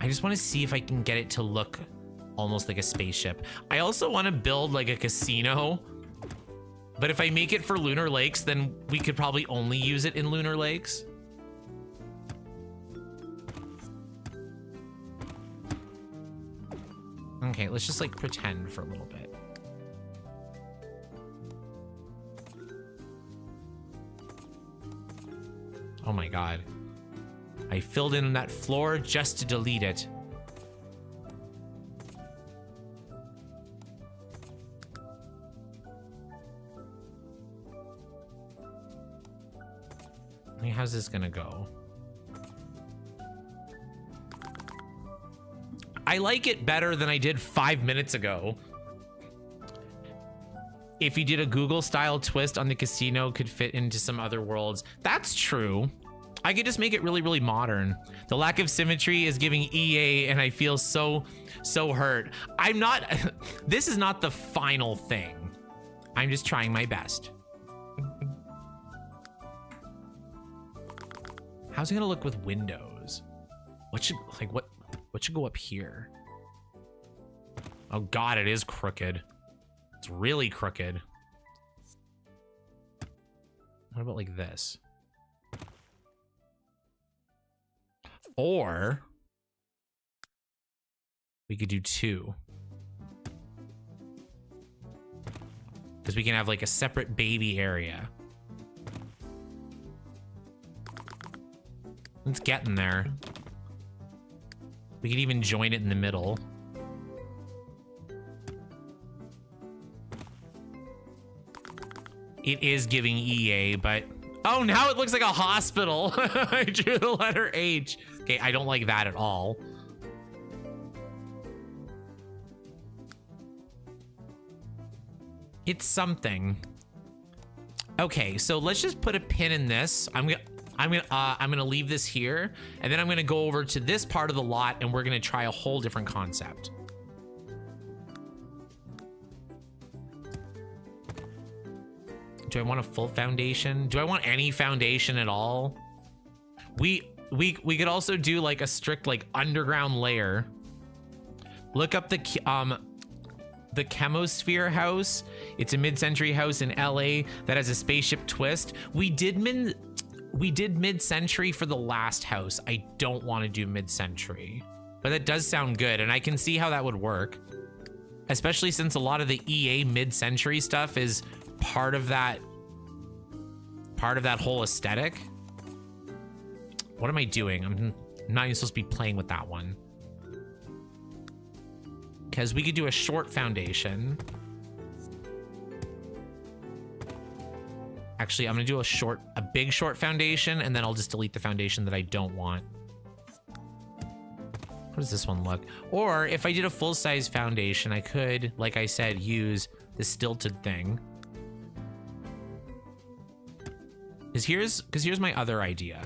I just want to see if I can get it to look almost like a spaceship. I also want to build like a casino, but if I make it for Lunar Lakes, then we could probably only use it in Lunar Lakes. Okay, let's just like pretend for a little bit. Oh my God. I filled in that floor just to delete it. How's this gonna go? I like it better than I did 5 minutes ago. If you did a Google style twist on the casino, could fit into some other worlds. That's true. I could just make it really, really modern. The lack of symmetry is giving EA, and I feel so hurt. I'm not, this is not the final thing. I'm just trying my best. How's it gonna look with windows? What should go up here? Oh God, it is crooked. It's really crooked. What about like this? Or we could do two. Because we can have like a separate baby area. It's getting there. We could even join it in the middle. It is giving EA, but... Oh, now it looks like a hospital. I drew the letter H. Okay, I don't like that at all. It's something. Okay, so let's just put a pin in this. I'm gonna leave this here, and then I'm gonna go over to this part of the lot, and we're gonna try a whole different concept. Do I want a full foundation? Do I want any foundation at all? We could also do like a strict like underground layer. Look up the Chemosphere house. It's a mid-century house in LA that has a spaceship twist. We did we did mid-century for the last house. I don't want to do mid-century, but that does sound good. And I can see how that would work, especially since a lot of the EA mid-century stuff is part of that whole aesthetic. What am I doing? I'm not even supposed to be playing with that one. Because we could do a short foundation. Actually, I'm gonna do a big short foundation, and then I'll just delete the foundation that I don't want. How does this one look? Or if I did a full-size foundation, I could, like I said, use the stilted thing. Because here's my other idea.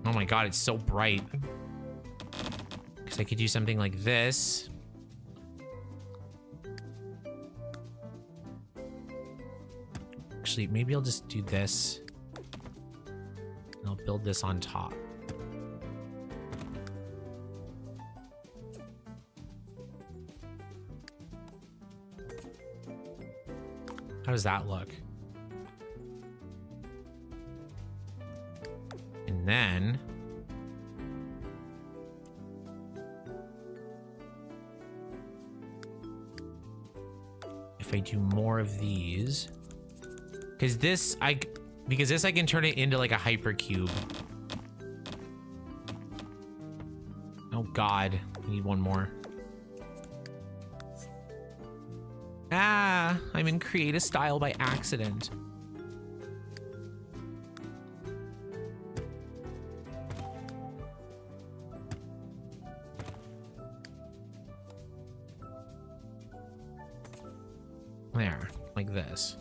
Oh my god, it's so bright. Because I could do something like this. Actually, maybe I'll just do this. And I'll build this on top. How does that look? And then if I do more of these, because this I can turn it into like a hypercube. Oh god, I need one more. Ah, I'm in creative style by accident. There, like this.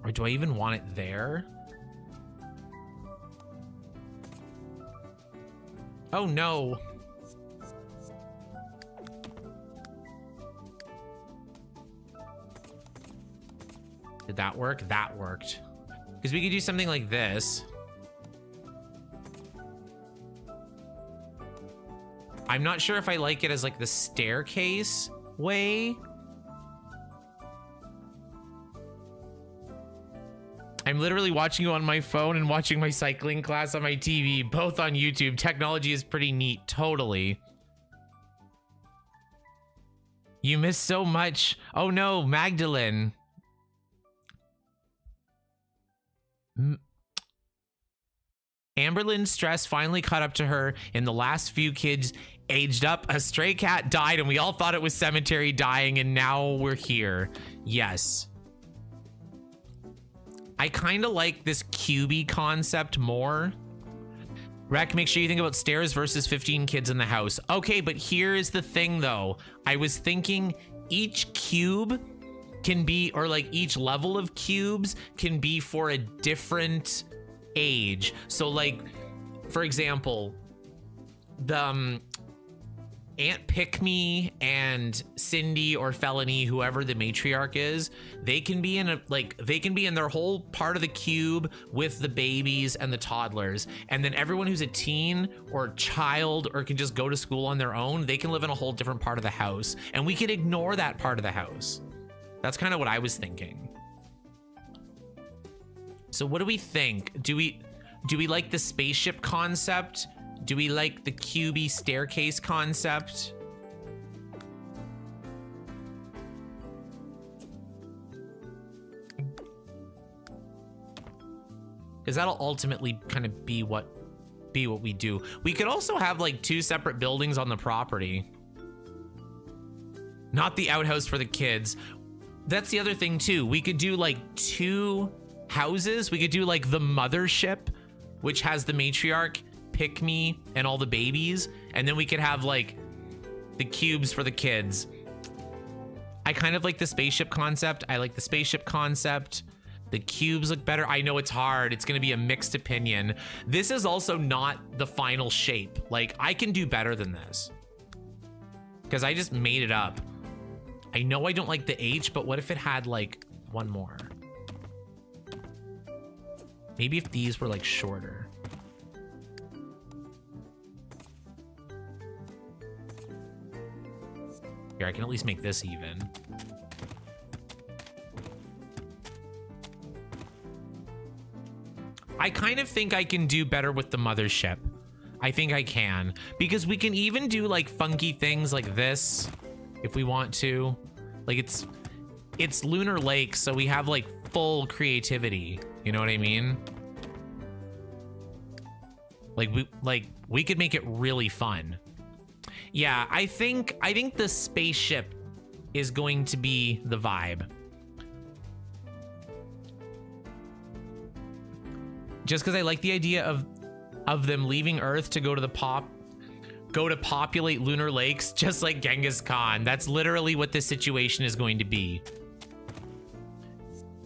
Or do I even want it there? Oh no. Did that work? That worked. Because we could do something like this. I'm not sure if I like it as like the staircase way. I'm literally watching you on my phone and watching my cycling class on my TV, both on YouTube. Technology is pretty neat, totally. You missed so much. Oh no, Magdalene. Amberlynn's stress finally caught up to her. In the last few kids aged up, a stray cat died, and we all thought it was Cemetery dying, and now we're here. Yes. I kind of like this cubey concept more. Rec, make sure you think about stairs versus 15 kids in the house. Okay, but here's the thing, though. I was thinking each cube can be, or like each level of cubes can be for a different age. So like, for example, the Aunt Pick Me and Cindy or Felony, whoever the matriarch is, they can be in a they can be in their whole part of the cube with the babies and the toddlers, and then everyone who's a teen or child or can just go to school on their own, they can live in a whole different part of the house, and we can ignore that part of the house. That's kind of what I was thinking. So what do we think? Do we like the spaceship concept? Do we like the cubey staircase concept? Because that'll ultimately kind of be what we do. We could also have like 2 separate buildings on the property. Not the outhouse for the kids. That's the other thing too. We could do like 2 houses. We could do like the mothership, which has the matriarch, Pick Me, and all the babies, and then we could have like the cubes for the kids. I kind of like the spaceship concept. I like the spaceship concept. The cubes look better. I know it's hard. It's gonna be a mixed opinion. This is also not the final shape. Like, I can do better than this because I just made it up. I know I don't like the H, but what if it had like one more? Maybe if these were like shorter. Here, I can at least make this even. I kind of think I can do better with the mothership. I think I can, because we can even do like funky things like this if we want to. Like it's Lunar Lakes, so we have like full creativity. You know what I mean? Like we could make it really fun. Yeah, I think the spaceship is going to be the vibe. Just because I like the idea of them leaving Earth to go to populate Lunar Lakes, just like Genghis Khan. That's literally what this situation is going to be.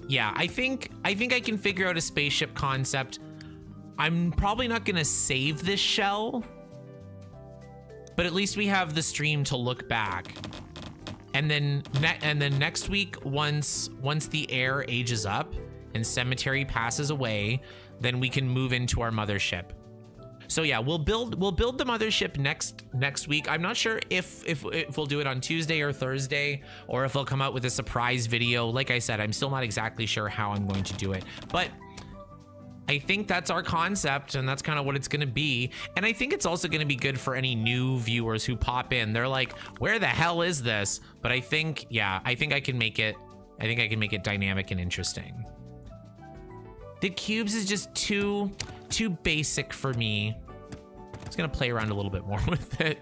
Yeah, I think I can figure out a spaceship concept. I'm probably not gonna save this shell, but at least we have the stream to look back. And then next week, once the air ages up and cemetery passes away, then we can move into our mothership. So yeah, we'll build the mothership next week. I'm not sure if we'll do it on Tuesday or Thursday, or if they'll come out with a surprise video. Like I said, I'm still not exactly sure how I'm going to do it, but I think that's our concept, and that's kind of what it's going to be. And I think it's also going to be good for any new viewers who pop in. They're like, where the hell is this? But I think, yeah, I think I can make it dynamic and interesting. The cubes is just too basic for me. I'm just going to play around a little bit more with it.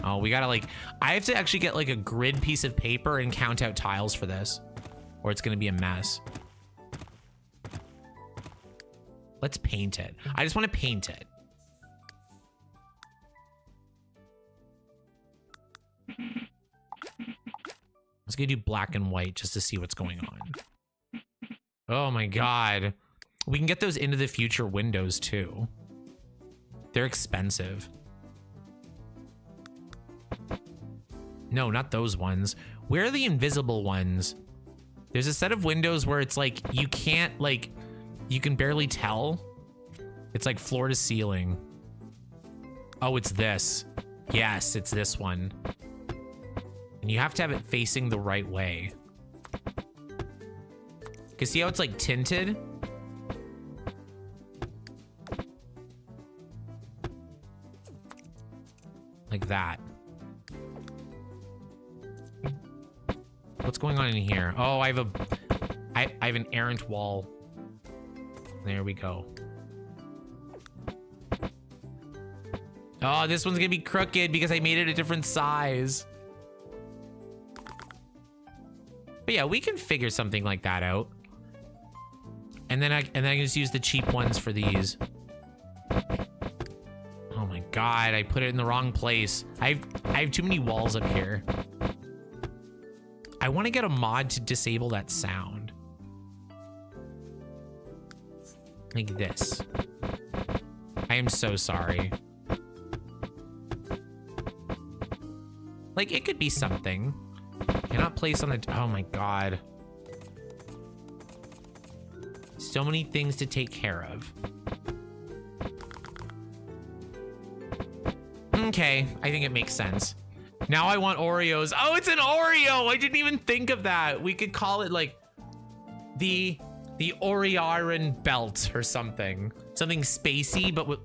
Oh, we got to like, I have to actually get like a grid piece of paper and count out tiles for this, or it's going to be a mess. Let's paint it. I just want to paint it. Let's go do black and white just to see what's going on. Oh my God. We can get those into the future windows too. They're expensive. No, not those ones. Where are the invisible ones? There's a set of windows where it's like, you can't like, you can barely tell. It's like floor to ceiling. Oh, it's this. Yes, it's this one. And you have to have it facing the right way. Cause see how it's like tinted? Like that. What's going on in here? Oh, I have an errant wall. There we go. Oh, this one's gonna be crooked because I made it a different size. But yeah, we can figure something like that out. And then I can just use the cheap ones for these. Oh my God, I put it in the wrong place. I have too many walls up here. I want to get a mod to disable that sound. Like this. I am so sorry. Like, it could be something. Cannot place on the... Oh my God. So many things to take care of. Okay, I think it makes sense. Now I want Oreos. Oh, it's an Oreo! I didn't even think of that. We could call it like the Orearin belt or something. Something spacey, but with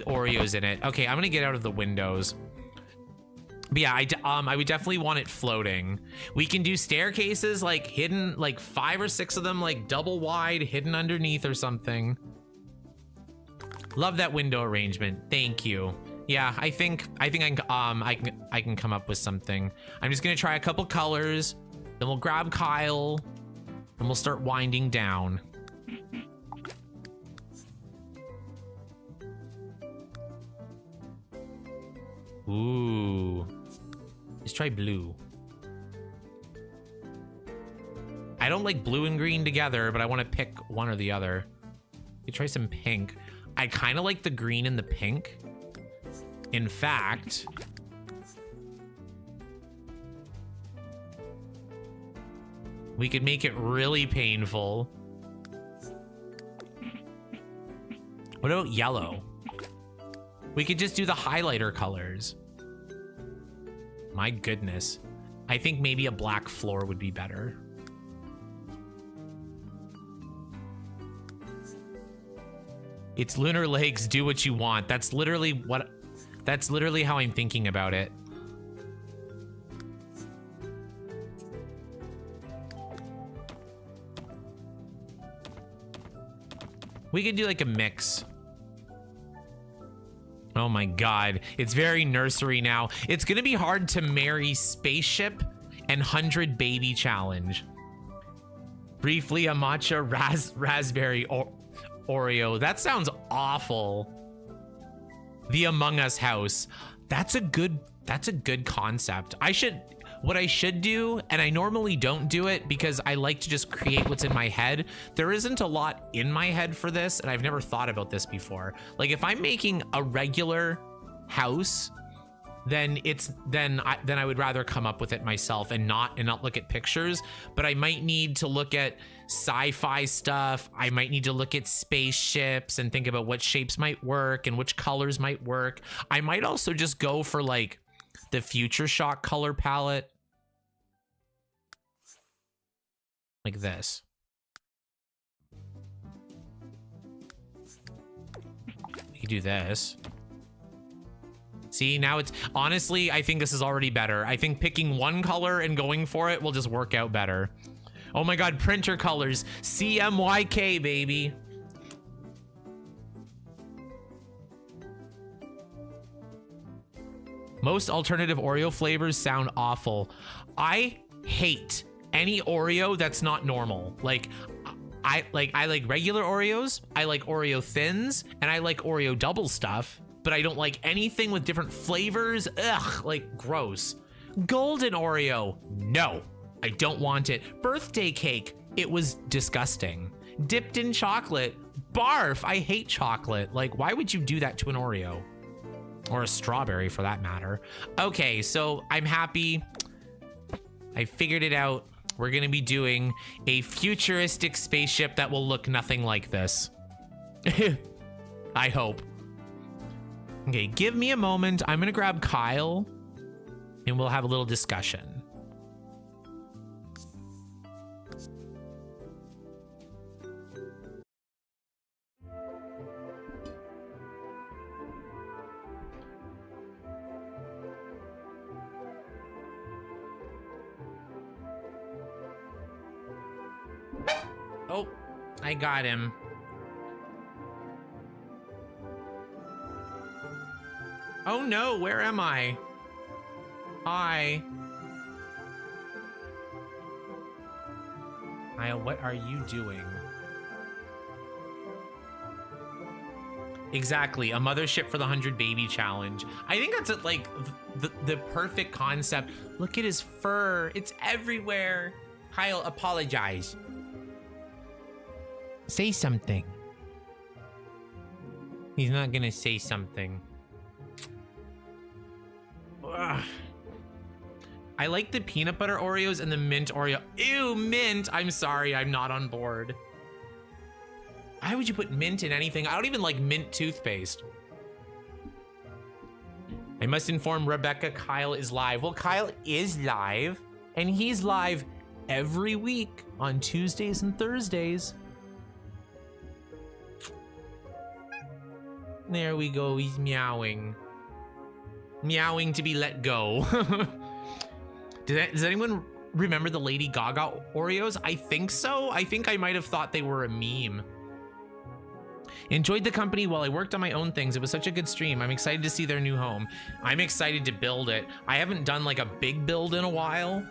Oreos in it. Okay, I'm gonna get out of the windows. But yeah, I would definitely want it floating. We can do staircases like hidden, like 5 or 6 of them, like double wide, hidden underneath or something. Love that window arrangement. Thank you. Yeah, I think I can come up with something. I'm just gonna try a couple colors, then we'll grab Kyle, and we'll start winding down. Ooh. Let's try blue. I don't like blue and green together, but I want to pick one or the other. You try some pink. I kind of like the green and the pink. In fact, we could make it really painful What about yellow? We could just do the highlighter colors. My goodness. I think maybe a black floor would be better. It's Lunar Lakes, do what you want. That's literally how I'm thinking about it. We could do like a mix. Oh my God, it's very nursery now. It's gonna be hard to marry spaceship and 100 baby challenge. Briefly, a matcha raspberry Oreo. That sounds awful. The Among Us house. That's a good concept. What I should do, and I normally don't do it because I like to just create what's in my head. There isn't a lot in my head for this, and I've never thought about this before. Like if I'm making a regular house, then I would rather come up with it myself and not look at pictures. But I might need to look at sci-fi stuff. I might need to look at spaceships and think about what shapes might work and which colors might work. I might also just go for like the Future Shock color palette. Like this. We could do this. See, now it's honestly, I think this is already better. I think picking one color and going for it will just work out better. Oh my God, printer colors. CMYK, baby. Most alternative Oreo flavors sound awful. I hate any Oreo that's not normal. Like I like regular Oreos, I like Oreo thins, and I like Oreo double stuff, but I don't like anything with different flavors. Ugh, like gross. Golden Oreo, no, I don't want it. Birthday cake, it was disgusting. Dipped in chocolate, barf, I hate chocolate. Like, why would you do that to an Oreo? Or a strawberry for that matter. Okay, so I'm happy. I figured it out. We're gonna be doing a futuristic spaceship that will look nothing like this. I hope. Okay, give me a moment. I'm gonna grab Kyle and we'll have a little discussion. Oh, I got him. Oh no, where am I? Hi. Kyle, what are you doing? Exactly, a mothership for the 100 baby challenge. I think that's like the perfect concept. Look at his fur, it's everywhere. Kyle, apologize. Say something. He's not gonna say something. Ugh. I like the peanut butter Oreos and the mint Oreo. Ew, mint! I'm sorry, I'm not on board. Why would you put mint in anything? I don't even like mint toothpaste. I must inform Rebecca Kyle is live. Well, Kyle is live, and he's live every week on Tuesdays and Thursdays. There we go, he's meowing. Meowing to be let go. Does anyone remember the Lady Gaga Oreos? I think so. I think I might have thought they were a meme. Enjoyed the company while I worked on my own things. It was such a good stream. I'm excited to see their new home. I'm excited to build it. I haven't done like a big build in a while.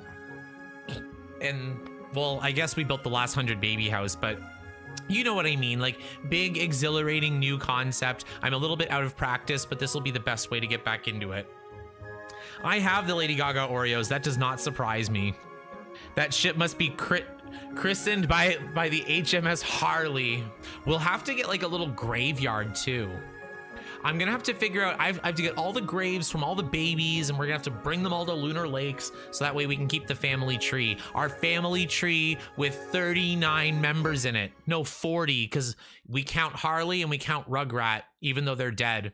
And well, I guess we built the last 100 baby house, but you know what I mean, like big, exhilarating new concept. I'm a little bit out of practice, but this will be the best way to get back into it. I have the Lady Gaga Oreos. That does not surprise me. That ship must be christened by the HMS Harley. We'll have to get like a little graveyard too. I'm gonna have to figure out, I have to get all the graves from all the babies, and we're gonna have to bring them all to Lunar Lakes so that way we can keep the family tree. Our family tree with 39 members in it. No, 40, because we count Harley and we count Rugrat, even though they're dead.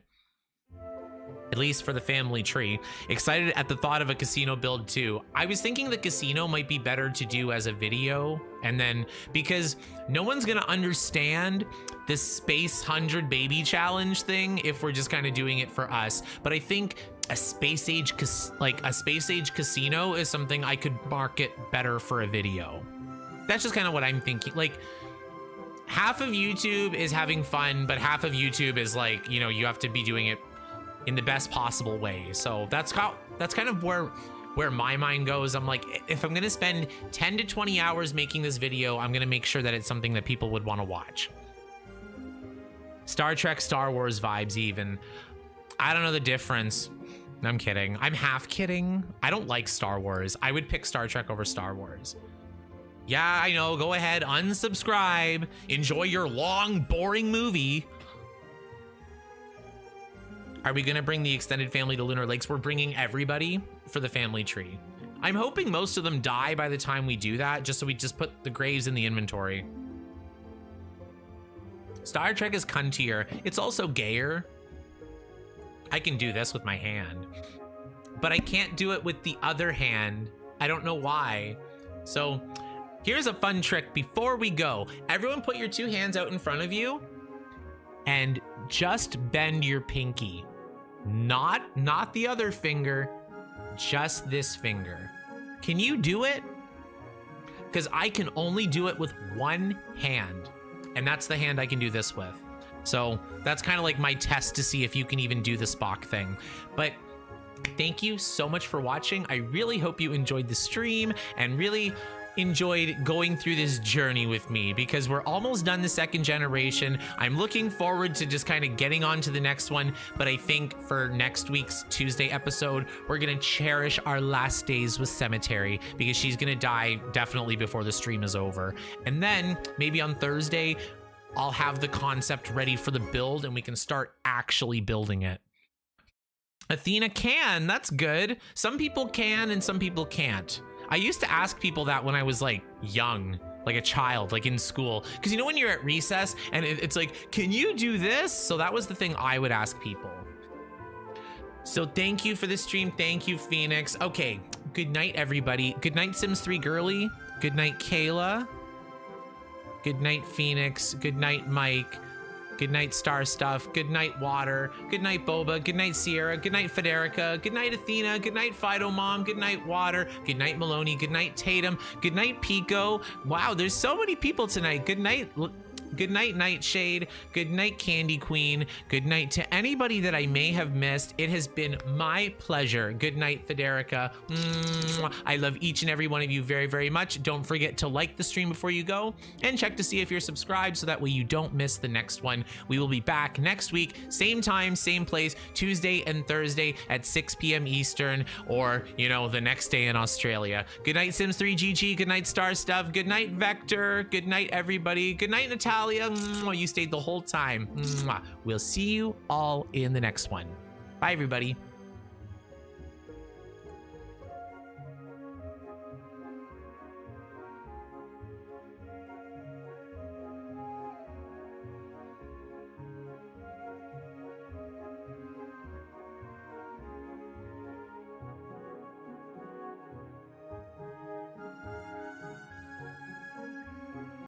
At least for the family tree. Excited at the thought of a casino build too. I was thinking the casino might be better to do as a video, and then because no one's gonna understand this Space 100 Baby Challenge thing if we're just kind of doing it for us. But I think a space age casino is something I could market better for a video. That's just kind of what I'm thinking. Like, half of YouTube is having fun, but half of YouTube is like, you know, you have to be doing it in the best possible way. So that's kind of where my mind goes. I'm like, if I'm gonna spend 10 to 20 hours making this video, I'm gonna make sure that it's something that people would want to watch. Star Trek, Star Wars vibes even. I don't know the difference. I'm kidding. I'm half kidding. I don't like Star Wars. I would pick Star Trek over Star Wars. Yeah, I know. Go ahead, unsubscribe. Enjoy your long, boring movie. Are we gonna bring the extended family to Lunar Lakes? We're bringing everybody for the family tree. I'm hoping most of them die by the time we do that, just so we just put the graves in the inventory. Star Trek is cuntier. It's also gayer. I can do this with my hand, but I can't do it with the other hand. I don't know why. So here's a fun trick before we go. Everyone put your two hands out in front of you and just bend your pinky. Not the other finger, just this finger. Can you do it? Because I can only do it with one hand, and that's the hand I can do this with. So that's kind of like my test to see if you can even do the Spock thing. But thank you so much for watching. I really hope you enjoyed the stream and really enjoyed going through this journey with me, because we're almost done the second generation. I'm looking forward to just kind of getting on to the next one, but I think for next week's Tuesday episode, we're gonna cherish our last days with Cemetery, because she's gonna die definitely before the stream is over. And then maybe on Thursday, I'll have the concept ready for the build and we can start actually building it. Athena can, that's good. Some people can and some people can't. I used to ask people that when I was like young, like a child, like in school. Because you know when you're at recess and it's like, can you do this? So that was the thing I would ask people. So thank you for the stream. Thank you, Phoenix. Okay, good night, everybody. Good night, Sims 3 Girly. Good night, Kayla. Good night, Phoenix. Good night, Mike. Good night, Star Stuff. Good night, Water. Good night, Boba. Good night, Sierra. Good night, Federica. Good night, Athena. Good night, Fido Mom. Good night, Water. Good night, Maloney. Good night, Tatum. Good night, Pico. Wow, there's so many people tonight. Good night. Good night, Nightshade. Good night, Candy Queen. Good night to anybody that I may have missed. It has been my pleasure. Good night, Federica. I love each and every one of you very, very much. Don't forget to like the stream before you go and check to see if you're subscribed so that way you don't miss the next one. We will be back next week, same time, same place, Tuesday and Thursday at 6 p.m. Eastern, or, you know, the next day in Australia. Good night, Sims 3 GG. Good night, Star Stuff. Good night, Vector. Good night, everybody. Good night, Natalia. You stayed the whole time. We'll see you all in the next one. Bye, everybody.